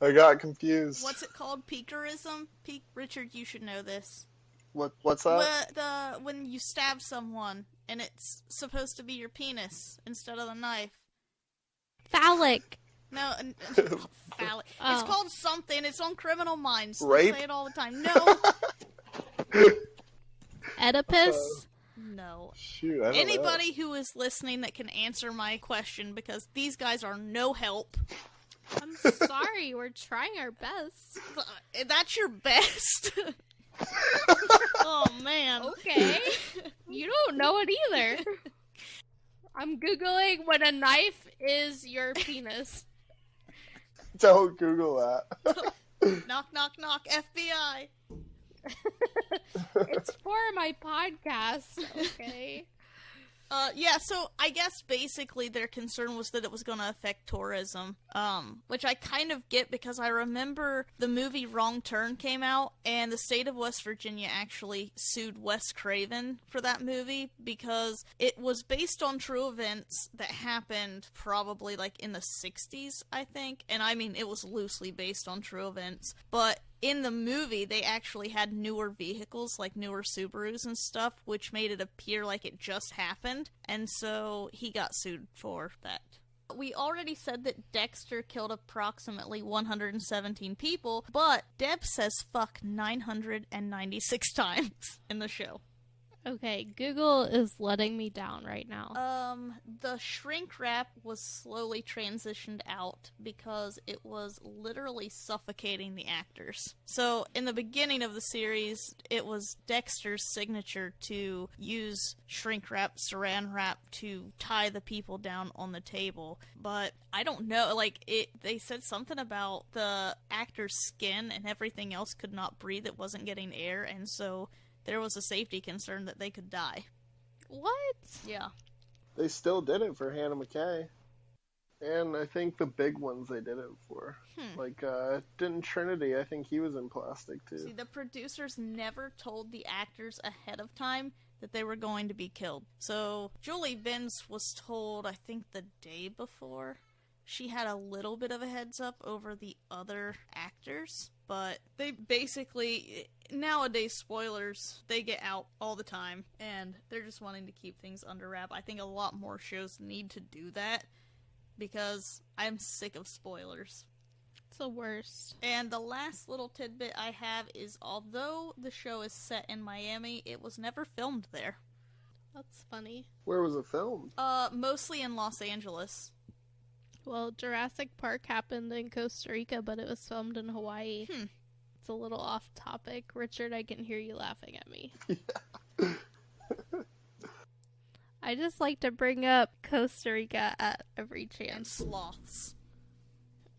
I got confused. What's it called? Peakerism? Richard, you should know this. What's that? When you stab someone and it's supposed to be your penis instead of the knife. Phallic. No, phallic. Oh. It's called something. It's on Criminal Minds. They Rape? say it all the time. No. Oedipus. No. Shoot, I don't Anybody who is listening that can answer my question, because these guys are no help. I'm sorry, we're trying our best. That's your best? Oh, man. Okay. You don't know it either. I'm Googling when a knife is your penis. Don't Google that. Knock, knock, knock, FBI. It's for my podcast, okay? Yeah, so I guess basically their concern was that it was going to affect tourism, which I kind of get because I remember the movie Wrong Turn came out, and the state of West Virginia actually sued Wes Craven for that movie because it was based on true events that happened probably like in the 60s, I think, and I mean it was loosely based on true events, but in the movie, they actually had newer vehicles, like newer Subarus and stuff, which made it appear like it just happened, and so he got sued for that. We already said that Dexter killed approximately 117 people, but Deb says fuck 996 times in the show. Okay, Google is letting me down right now. The shrink wrap was slowly transitioned out because it was literally suffocating the actors. So, in the beginning of the series, it was Dexter's signature to use shrink wrap, saran wrap to tie the people down on the table. But I don't know, they said something about the actor's skin and everything else could not breathe, it wasn't getting air, and so there was a safety concern that they could die. What? Yeah. They still did it for Hannah McKay. And I think the big ones they did it for. Didn't Trinity, I think he was in plastic too. See, the producers never told the actors ahead of time that they were going to be killed. So, Julie Benz was told, I think, the day before. She had a little bit of a heads up over the other actors, but they basically, nowadays, spoilers, they get out all the time, and they're just wanting to keep things under wrap. I think a lot more shows need to do that, because I'm sick of spoilers. It's the worst. And the last little tidbit I have is, although the show is set in Miami, it was never filmed there. That's funny. Where was it filmed? Mostly in Los Angeles. Well, Jurassic Park happened in Costa Rica, but it was filmed in Hawaii. It's a little off topic. Richard, I can hear you laughing at me. I just like to bring up Costa Rica at every chance. And sloths.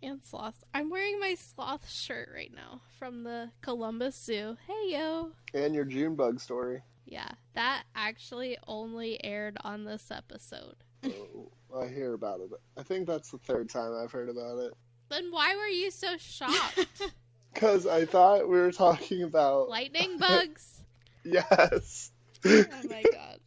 And sloths. I'm wearing my sloth shirt right now from the Columbus Zoo. Hey, yo! And your Junebug story. Yeah, that actually only aired on this episode. Oh, I hear about it. I think that's the third time I've heard about it. Then why were you so shocked? Because I thought we were talking about... Lightning bugs? Yes. Oh my god.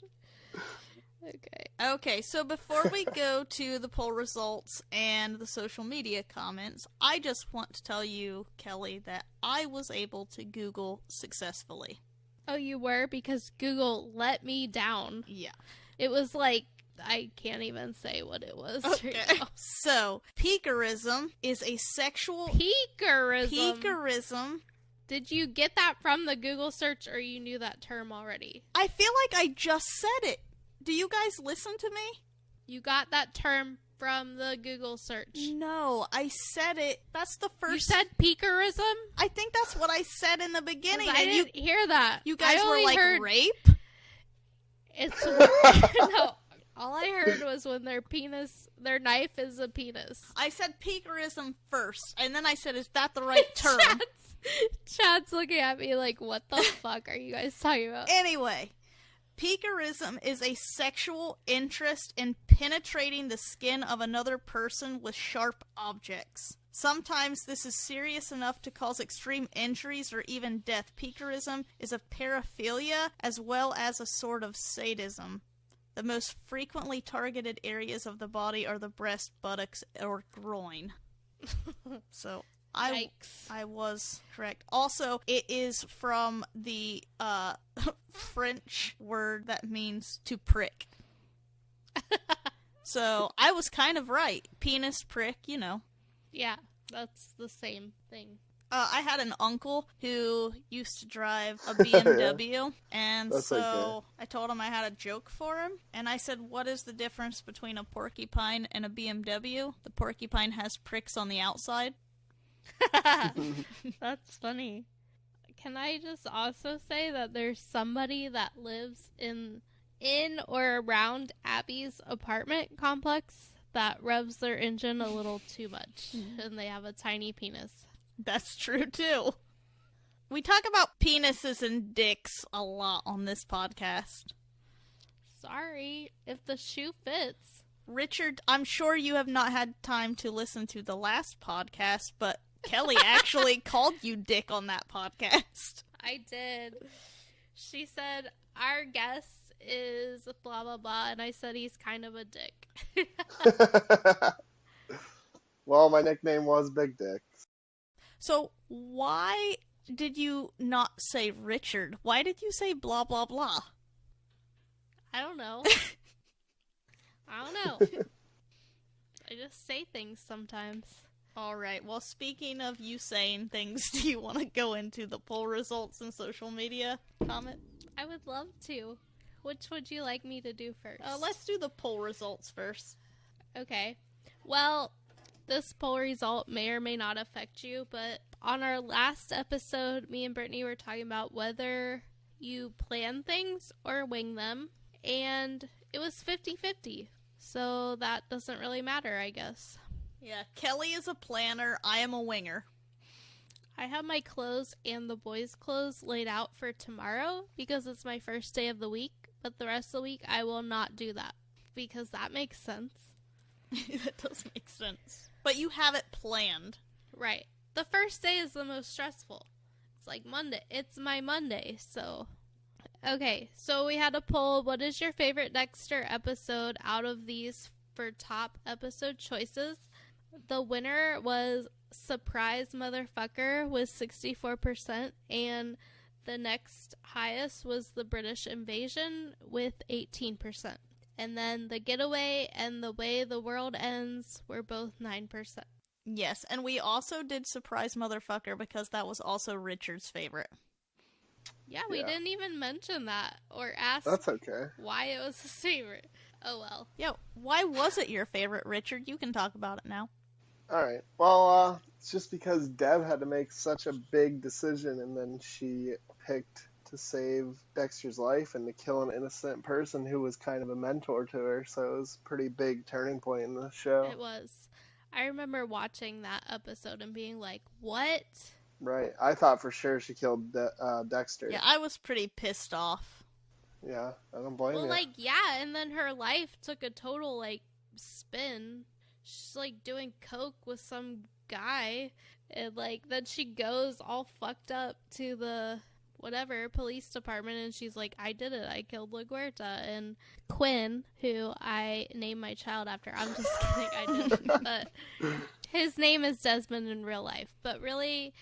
Okay, so before we go to the poll results and the social media comments, I just want to tell you, Kelly, that I was able to Google successfully. Oh, you were? Because Google let me down. Yeah. It was like, I can't even say what it was. Okay. So, peakerism is a sexual... Peakerism? Peakerism. Did you get that from the Google search, or you knew that term already? I feel like I just said it. Do you guys listen to me? You got that term from the Google search. No, I said it. That's the first... You said peakerism? I think that's what I said in the beginning. I didn't hear that. You guys were like, rape? It's... No. All I heard was when their knife is a penis. I said peakerism first, and then I said, is that the right term? Chad's looking at me like, what the fuck are you guys talking about? Anyway, peakerism is a sexual interest in penetrating the skin of another person with sharp objects. Sometimes this is serious enough to cause extreme injuries or even death. Peakerism is a paraphilia as well as a sort of sadism. The most frequently targeted areas of the body are the breast, buttocks, or groin. So, I was correct. Also, it is from the French word that means to prick. So, I was kind of right. Penis, prick, you know. Yeah, that's the same thing. I had an uncle who used to drive a BMW, and That's so okay. I told him I had a joke for him, and I said, what is the difference between a porcupine and a BMW? The porcupine has pricks on the outside. That's funny. Can I just also say that there's somebody that lives in or around Abby's apartment complex that revs their engine a little too much, and they have a tiny penis. That's true, too. We talk about penises and dicks a lot on this podcast. Sorry, if the shoe fits. Richard, I'm sure you have not had time to listen to the last podcast, but Kelly actually called you dick on that podcast. I did. She said, our guest is blah, blah, blah, and I said he's kind of a dick. Well, my nickname was Big Dick. So why did you not say Richard? Why did you say blah, blah, blah? I don't know. I don't know. I just say things sometimes. All right. Well, speaking of you saying things, do you want to go into the poll results and social media comment? I would love to. Which would you like me to do first? Let's do the poll results first. Okay. Well, this poll result may or may not affect you, but on our last episode, me and Brittany were talking about whether you plan things or wing them, and it was 50-50. So that doesn't really matter, I guess. Yeah, Kelly is a planner. I am a winger. I have my clothes and the boys' clothes laid out for tomorrow because it's my first day of the week, but the rest of the week I will not do that because that makes sense. That does make sense. But you have it planned. Right. The first day is the most stressful. It's like Monday. It's my Monday, so... Okay, so we had a poll. What is your favorite Dexter episode out of these for top episode choices? The winner was Surprise Motherfucker with 64%, and the next highest was The British Invasion with 18%. And then The Getaway and The Way the World Ends were both 9%. Yes, and we also did Surprise Motherfucker because that was also Richard's favorite. Yeah, we didn't even mention that or ask That's okay. why it was his favorite. Oh well. Yeah, why was it your favorite, Richard? You can talk about it now. Alright, well, it's just because Deb had to make such a big decision, and then she picked to save Dexter's life and to kill an innocent person who was kind of a mentor to her, so it was a pretty big turning point in the show. It was. I remember watching that episode and being like, what? Right, I thought for sure she killed Dexter. Yeah, I was pretty pissed off. Yeah, I don't blame Well, you. like, yeah, and then her life took a total, like, spin. She's, like, doing coke with some guy, and, like, then she goes all fucked up to the, whatever, police department, and she's like, I did it, I killed LaGuerta, and Quinn, who I named my child after, I'm just kidding, I didn't, but his name is Desmond in real life, but really,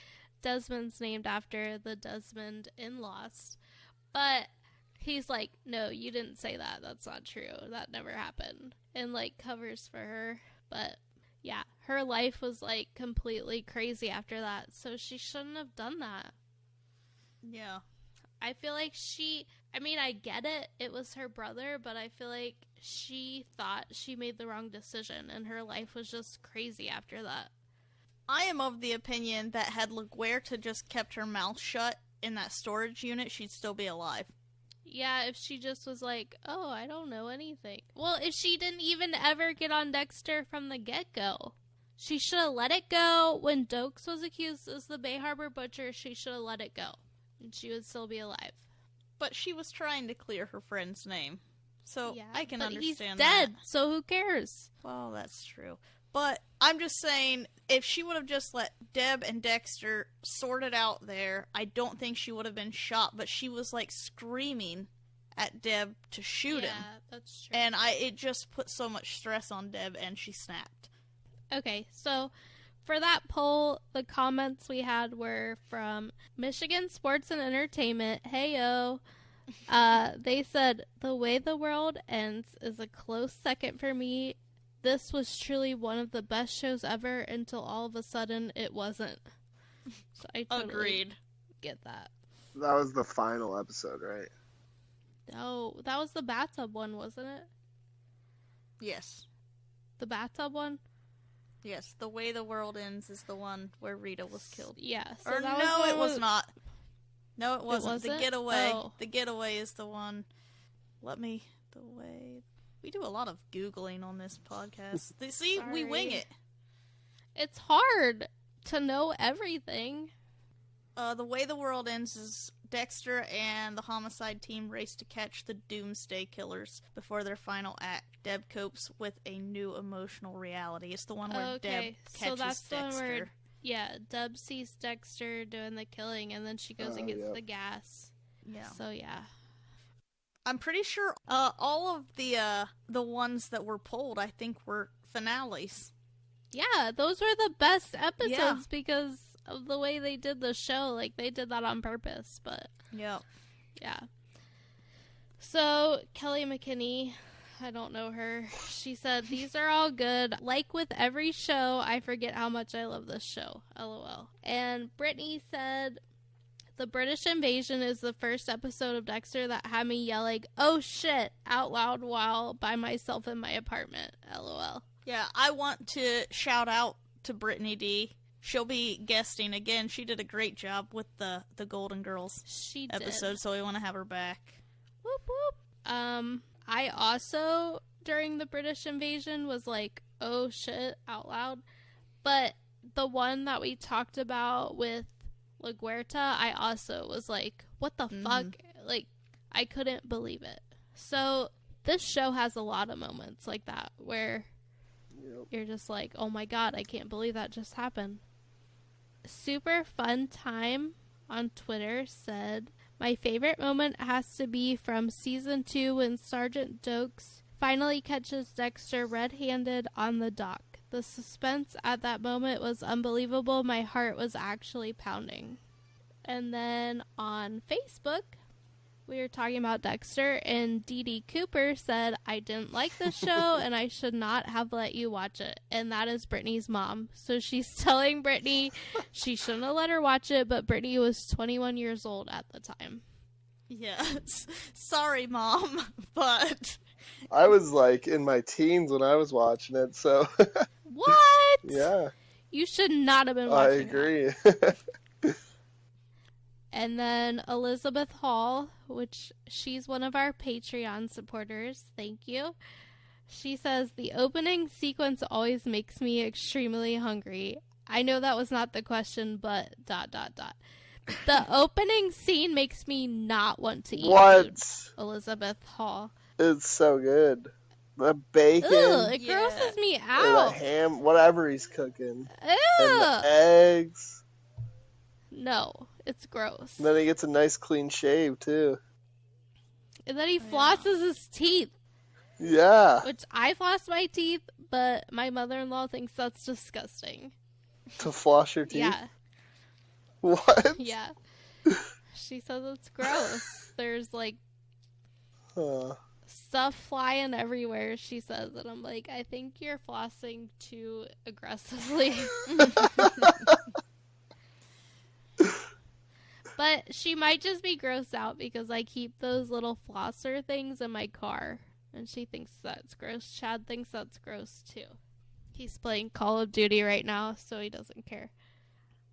Desmond's named after the Desmond in Lost, but he's like, no, you didn't say that, that's not true, that never happened, and, like, covers for her. But, yeah, her life was, like, completely crazy after that, so she shouldn't have done that. Yeah. I feel like I get it, it was her brother, but I feel like she thought she made the wrong decision, and her life was just crazy after that. I am of the opinion that had LaGuerta just kept her mouth shut in that storage unit, she'd still be alive. Yeah, if she just was like, oh, I don't know anything. Well, if she didn't even ever get on Dexter from the get-go. She should have let it go. When Dokes was accused as the Bay Harbor Butcher, she should have let it go. And she would still be alive. But she was trying to clear her friend's name. So Yeah, I can but understand he's dead, that. so who cares? Well, that's true. But I'm just saying, if she would have just let Deb and Dexter sort it out there, I don't think she would have been shot. But she was, like, screaming at Deb to shoot him. Yeah, that's true. And it just put so much stress on Deb, and she snapped. Okay, so for that poll, the comments we had were from Michigan Sports and Entertainment. Heyo. They said, The Way the World Ends is a close second for me. This was truly one of the best shows ever until all of a sudden it wasn't. So I totally Agreed. get that. That was the final episode, right? Oh, that was the bathtub one, wasn't it? Yes. The bathtub one? Yes, The Way the World Ends is the one where Rita was killed. Yeah. So Or that no, was it was not. No, it wasn't. The wasn't? Getaway. Oh. The Getaway is the one. We do a lot of Googling on this podcast. See, we wing Sorry. it. It's hard to know everything. The Way the World Ends is Dexter and the homicide team race to catch the Doomsday Killers before their final act. Deb copes with a new emotional reality. It's the one where Okay, Deb catches so that's the one Dexter. where, yeah, Deb sees Dexter doing the killing, and then she goes and gets yep. the gas. Yeah. So, yeah. I'm pretty sure all of the ones that were pulled, I think, were finales. Yeah, those were the best episodes Yeah. because of the way they did the show. Like, they did that on purpose, but Yeah. yeah. So, Kelly McKinney, I don't know her. She said, these are all good. Like with every show, I forget how much I love this show. LOL. And Brittany said, the British invasion is the first episode of Dexter that had me yelling, oh shit, out loud while by myself in my apartment. LOL. Yeah, I want to shout out to Brittany D. She'll be guesting again. She did a great job with the Golden Girls She episode, did. so we want to have her back. Whoop whoop. I also, during the British invasion, was like, oh shit, out loud. But the one that we talked about with LaGuerta, I also was like, what the fuck? Like, I couldn't believe it. So, this show has a lot of moments like that where you're just like, oh my god, I can't believe that just happened. Super Fun Time on Twitter said, my favorite moment has to be from season 2 when Sergeant Dokes finally catches Dexter red-handed on the dock. The suspense at that moment was unbelievable. My heart was actually pounding. And then on Facebook, we were talking about Dexter, and Dee Dee Cooper said, I didn't like the show, and I should not have let you watch it. And that is Brittany's mom. So she's telling Brittany she shouldn't have let her watch it, but Brittany was 21 years old at the time. Yes. Sorry, Mom, but... I was like in my teens when I was watching it, so... What? Yeah. You should not have been I watching agree. And then Elizabeth Hall, which she's one of our Patreon supporters. Thank you. She says, the opening sequence always makes me extremely hungry. I know that was not the question, but ... The opening scene makes me not want to eat food. Elizabeth Hall. It's so good. The bacon. Ugh, it grosses me And out. the ham, whatever he's cooking. Ew. And the eggs. No, it's gross. And then he gets a nice clean shave, too. And then he flosses his teeth. Yeah. Which I floss my teeth, but my mother-in-law thinks that's disgusting. To floss your teeth? Yeah. What? Yeah. She says it's gross. There's, like, stuff flying everywhere, she says. And I'm like, I think you're flossing too aggressively. But she might just be grossed out because I keep those little flosser things in my car. And she thinks that's gross. Chad thinks that's gross, too. He's playing Call of Duty right now, so he doesn't care.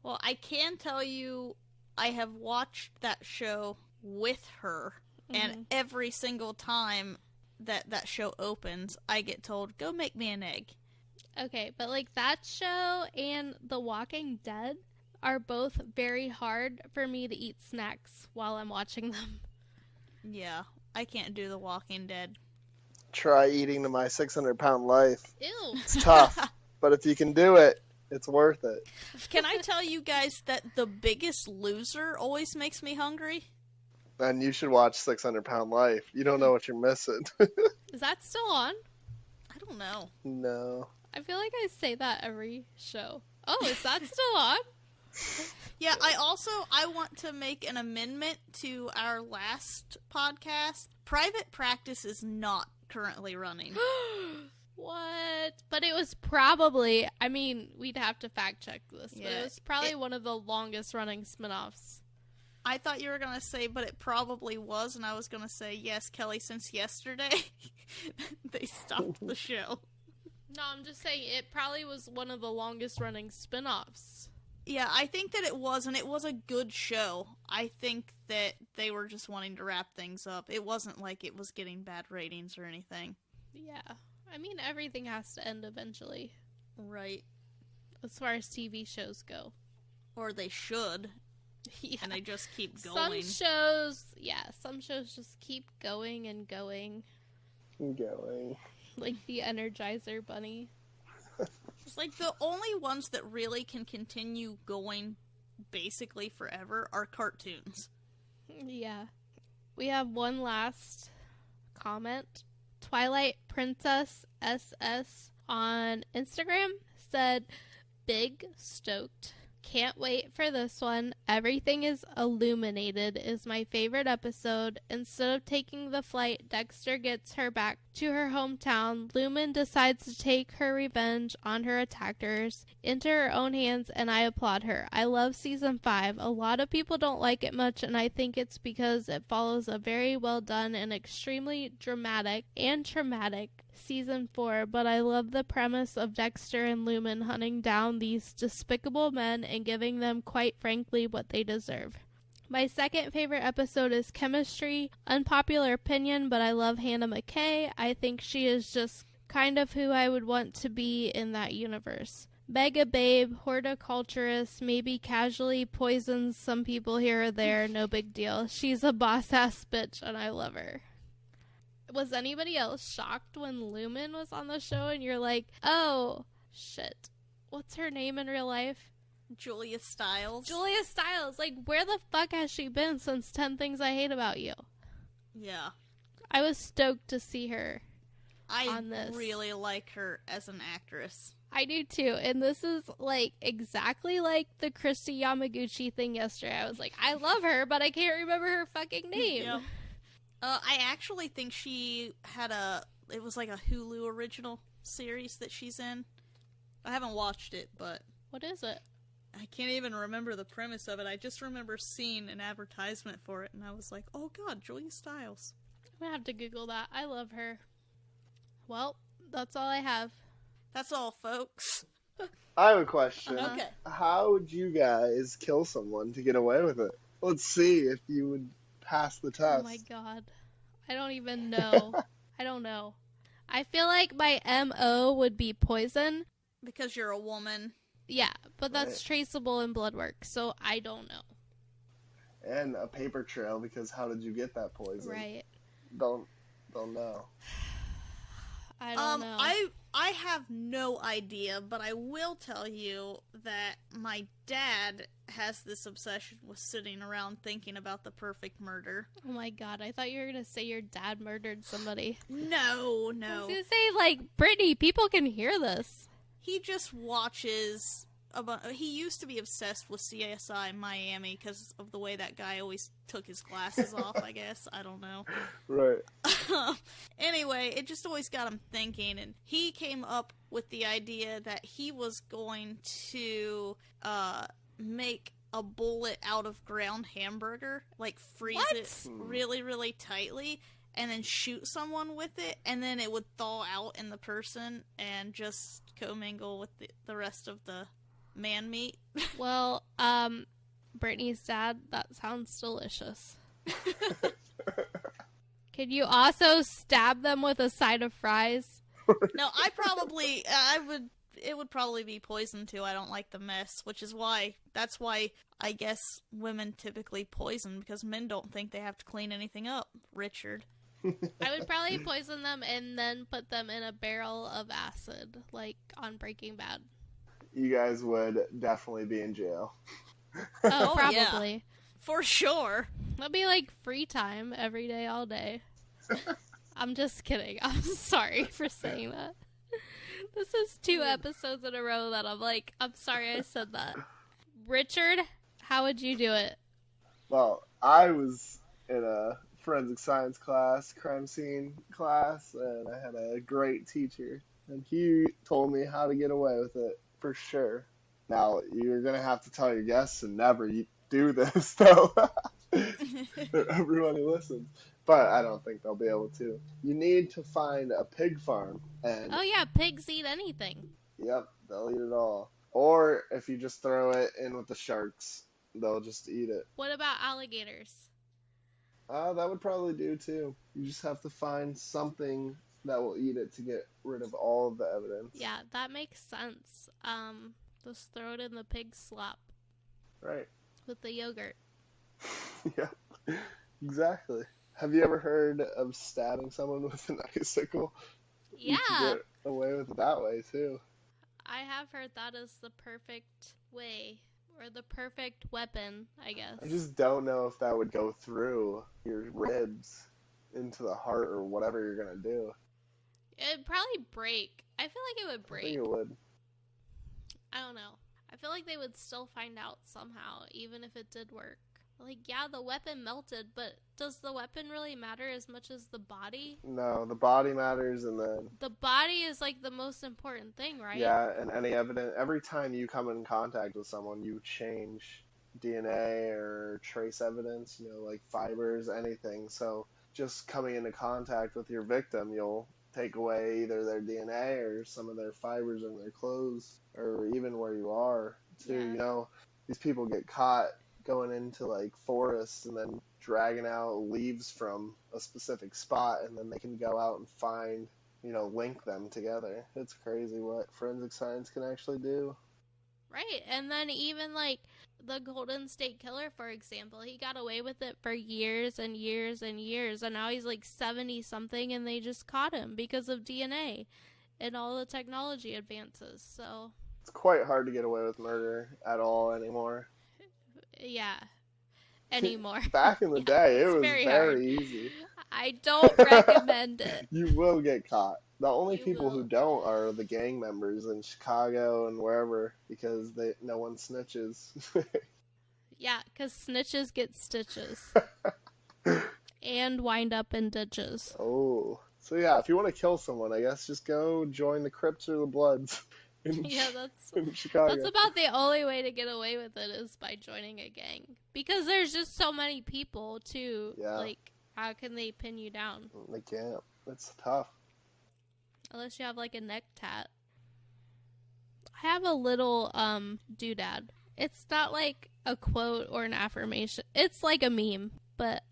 Well, I can tell you I have watched that show with her, and every single time that show opens, I get told, go make me an egg. Okay, but like that show and The Walking Dead are both very hard for me to eat snacks while I'm watching them. Yeah, I can't do The Walking Dead. Try eating to My 600-Pound Life. Ew. It's tough, but if you can do it, it's worth it. Can I tell you guys that The Biggest Loser always makes me hungry? And you should watch 600-Pound Life. You don't know what you're missing. Is that still on? I don't know. No. I feel like I say that every show. Oh, is that still on? Yeah, I want to make an amendment to our last podcast. Private Practice is not currently running. What? But it was probably, I mean, we'd have to fact check this, but Yeah, it was probably one of the longest running spinoffs. I thought you were going to say, but it probably was, and I was going to say, yes, Kelly, since yesterday, they stopped the show. No, I'm just saying it probably was one of the longest running spinoffs. Yeah, I think that it was, and it was a good show. I think that they were just wanting to wrap things up. It wasn't like it was getting bad ratings or anything. Yeah. I mean, everything has to end eventually. Right. As far as TV shows go. Or they should. Yeah. And they just keep going. Some shows just keep going and going. Going. Like the Energizer Bunny. It's like the only ones that really can continue going basically forever are cartoons. Yeah. We have one last comment. Twilight Princess SS on Instagram said, big stoked. Can't wait for this one. Everything is Illuminated is my favorite episode. Instead of taking the flight, Dexter gets her back to her hometown. Lumen decides to take her revenge on her attackers into her own hands, and I applaud her. I love season 5. A lot of people don't like it much, and I think it's because it follows a very well done and extremely dramatic and traumatic season 4, but I love the premise of Dexter and Lumen hunting down these despicable men and giving them, quite frankly, what they deserve. My second favorite episode is Chemistry. Unpopular opinion, but I love Hannah McKay. I think she is just kind of who I would want to be in that universe. Mega babe, horticulturist, maybe casually poisons some people here or there, no big deal. She's a boss-ass bitch, and I love her. Was anybody else shocked when Lumen was on the show and you're like, oh, shit. What's her name in real life? Julia Stiles. Julia Stiles. Like, where the fuck has she been since 10 Things I Hate About You? Yeah. I was stoked to see her on this. I really like her as an actress. I do too. And this is like exactly like the Christy Yamaguchi thing yesterday. I was like, I love her, but I can't remember her fucking name. Yep. I actually think it was like a Hulu original series that she's in. I haven't watched it, but... What is it? I can't even remember the premise of it. I just remember seeing an advertisement for it, and I was like, oh god, Julia Stiles. I'm gonna have to Google that. I love her. Well, that's all I have. That's all, folks. I have a question. Okay. How would you guys kill someone to get away with it? Let's see if you would pass the test. Oh my god. I don't even know. I don't know. I feel like my MO would be poison. Because you're a woman. Yeah, but that's traceable in blood work, so I don't know. And a paper trail, because how did you get that poison? Right. Don't know. I don't know. I have no idea, but I will tell you that my dad has this obsession with sitting around thinking about the perfect murder. Oh my god, I thought you were gonna say your dad murdered somebody. No. I was gonna say, like, Brittany, people can hear this. He just watches... He used to be obsessed with CSI Miami because of the way that guy always took his glasses off, I guess. I don't know. Right. Anyway, it just always got him thinking, and he came up with the idea that he was going to make a bullet out of ground hamburger, like freeze it really, really tightly, and then shoot someone with it, and then it would thaw out in the person and just commingle with the rest of the man meat. Well, Brittany's dad, that sounds delicious. Can you also stab them with a side of fries? No, it would probably be poison too. I don't like the mess, that's why I guess women typically poison, because men don't think they have to clean anything up. Richard. I would probably poison them and then put them in a barrel of acid, like on Breaking Bad. You guys would definitely be in jail. Oh, probably. Yeah. For sure. That'd be like free time every day, all day. I'm just kidding. I'm sorry for saying that. This is 2 episodes in a row that I'm like, I'm sorry I said that. Richard, how would you do it? Well, I was in a forensic science class, crime scene class, and I had a great teacher. And he told me how to get away with it, for sure. Now, you're going to have to tell your guests to never do this, though. Everyone who listens. But I don't think they'll be able to. You need to find a pig farm. And oh, yeah, pigs eat anything. Yep, they'll eat it all. Or if you just throw it in with the sharks, they'll just eat it. What about alligators? That would probably do, too. You just have to find something that will eat it to get rid of all of the evidence. Yeah, that makes sense. Just throw it in the pig slop. Right. With the yogurt. Yeah, exactly. Have you ever heard of stabbing someone with an icicle? Yeah. You can get away with it that way, too. I have heard that is the perfect way, or the perfect weapon, I guess. I just don't know if that would go through your ribs into the heart or whatever you're going to do. It'd probably break. I feel like it would break. I think it would. I don't know. I feel like they would still find out somehow, even if it did work. Like, yeah, the weapon melted, but does the weapon really matter as much as the body? No, the body matters, and then... The body is, like, the most important thing, right? Yeah, and any evidence... Every time you come in contact with someone, you change DNA or trace evidence, like fibers, anything. So just coming into contact with your victim, you'll take away either their DNA or some of their fibers in their clothes, or even where you are, too. Yeah. These people get caught going into like forests and then dragging out leaves from a specific spot, and then they can go out and find, link them together. It's crazy what forensic science can actually do. Right, and then even like the Golden State Killer, for example, he got away with it for years and years and years, and now he's like 70 something, and they just caught him because of DNA and all the technology advances. So it's quite hard to get away with murder at all anymore. Yeah, anymore. Back in the day, it was very easy. I don't recommend it. You will get caught. The only You people will. who don't are the gang members in Chicago and wherever, because no one snitches. Yeah, because snitches get stitches. And wind up in ditches. Oh. So yeah, if you want to kill someone, I guess just go join the Crips or the Bloods in, in Chicago. That's about the only way to get away with it, is by joining a gang. Because there's just so many people, too. Yeah. Like, how can they pin you down? They can't. It's tough. Unless you have, like, a neck tat. I have a little, doodad. It's not, like, a quote or an affirmation. It's like a meme. But,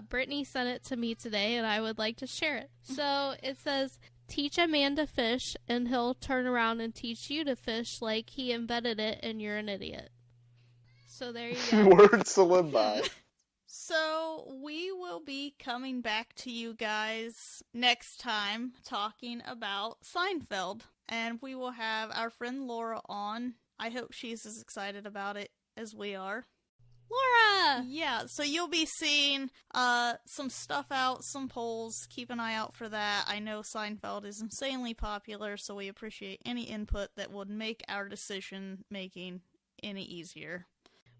Brittany sent it to me today, and I would like to share it. So, it says, teach a man to fish, and he'll turn around and teach you to fish like he invented it, and you're an idiot. So, there you go. Words to live by. So, we will be coming back to you guys next time talking about Seinfeld. And we will have our friend Laura on. I hope she's as excited about it as we are. Laura! Yeah, so you'll be seeing some stuff out, some polls. Keep an eye out for that. I know Seinfeld is insanely popular, so we appreciate any input that would make our decision-making any easier.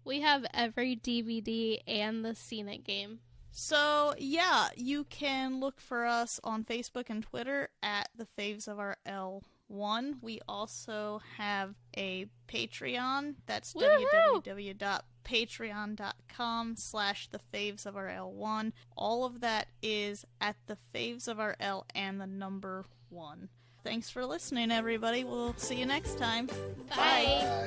We have every DVD and the Seen It game. So, yeah, you can look for us on Facebook and Twitter at the Faves of Our L1. We also have a Patreon. That's www.patreon.com/thefavesofoural1. All of that is at the Faves of Our L and the number 1. Thanks for listening, everybody. We'll see you next time. Bye. Bye.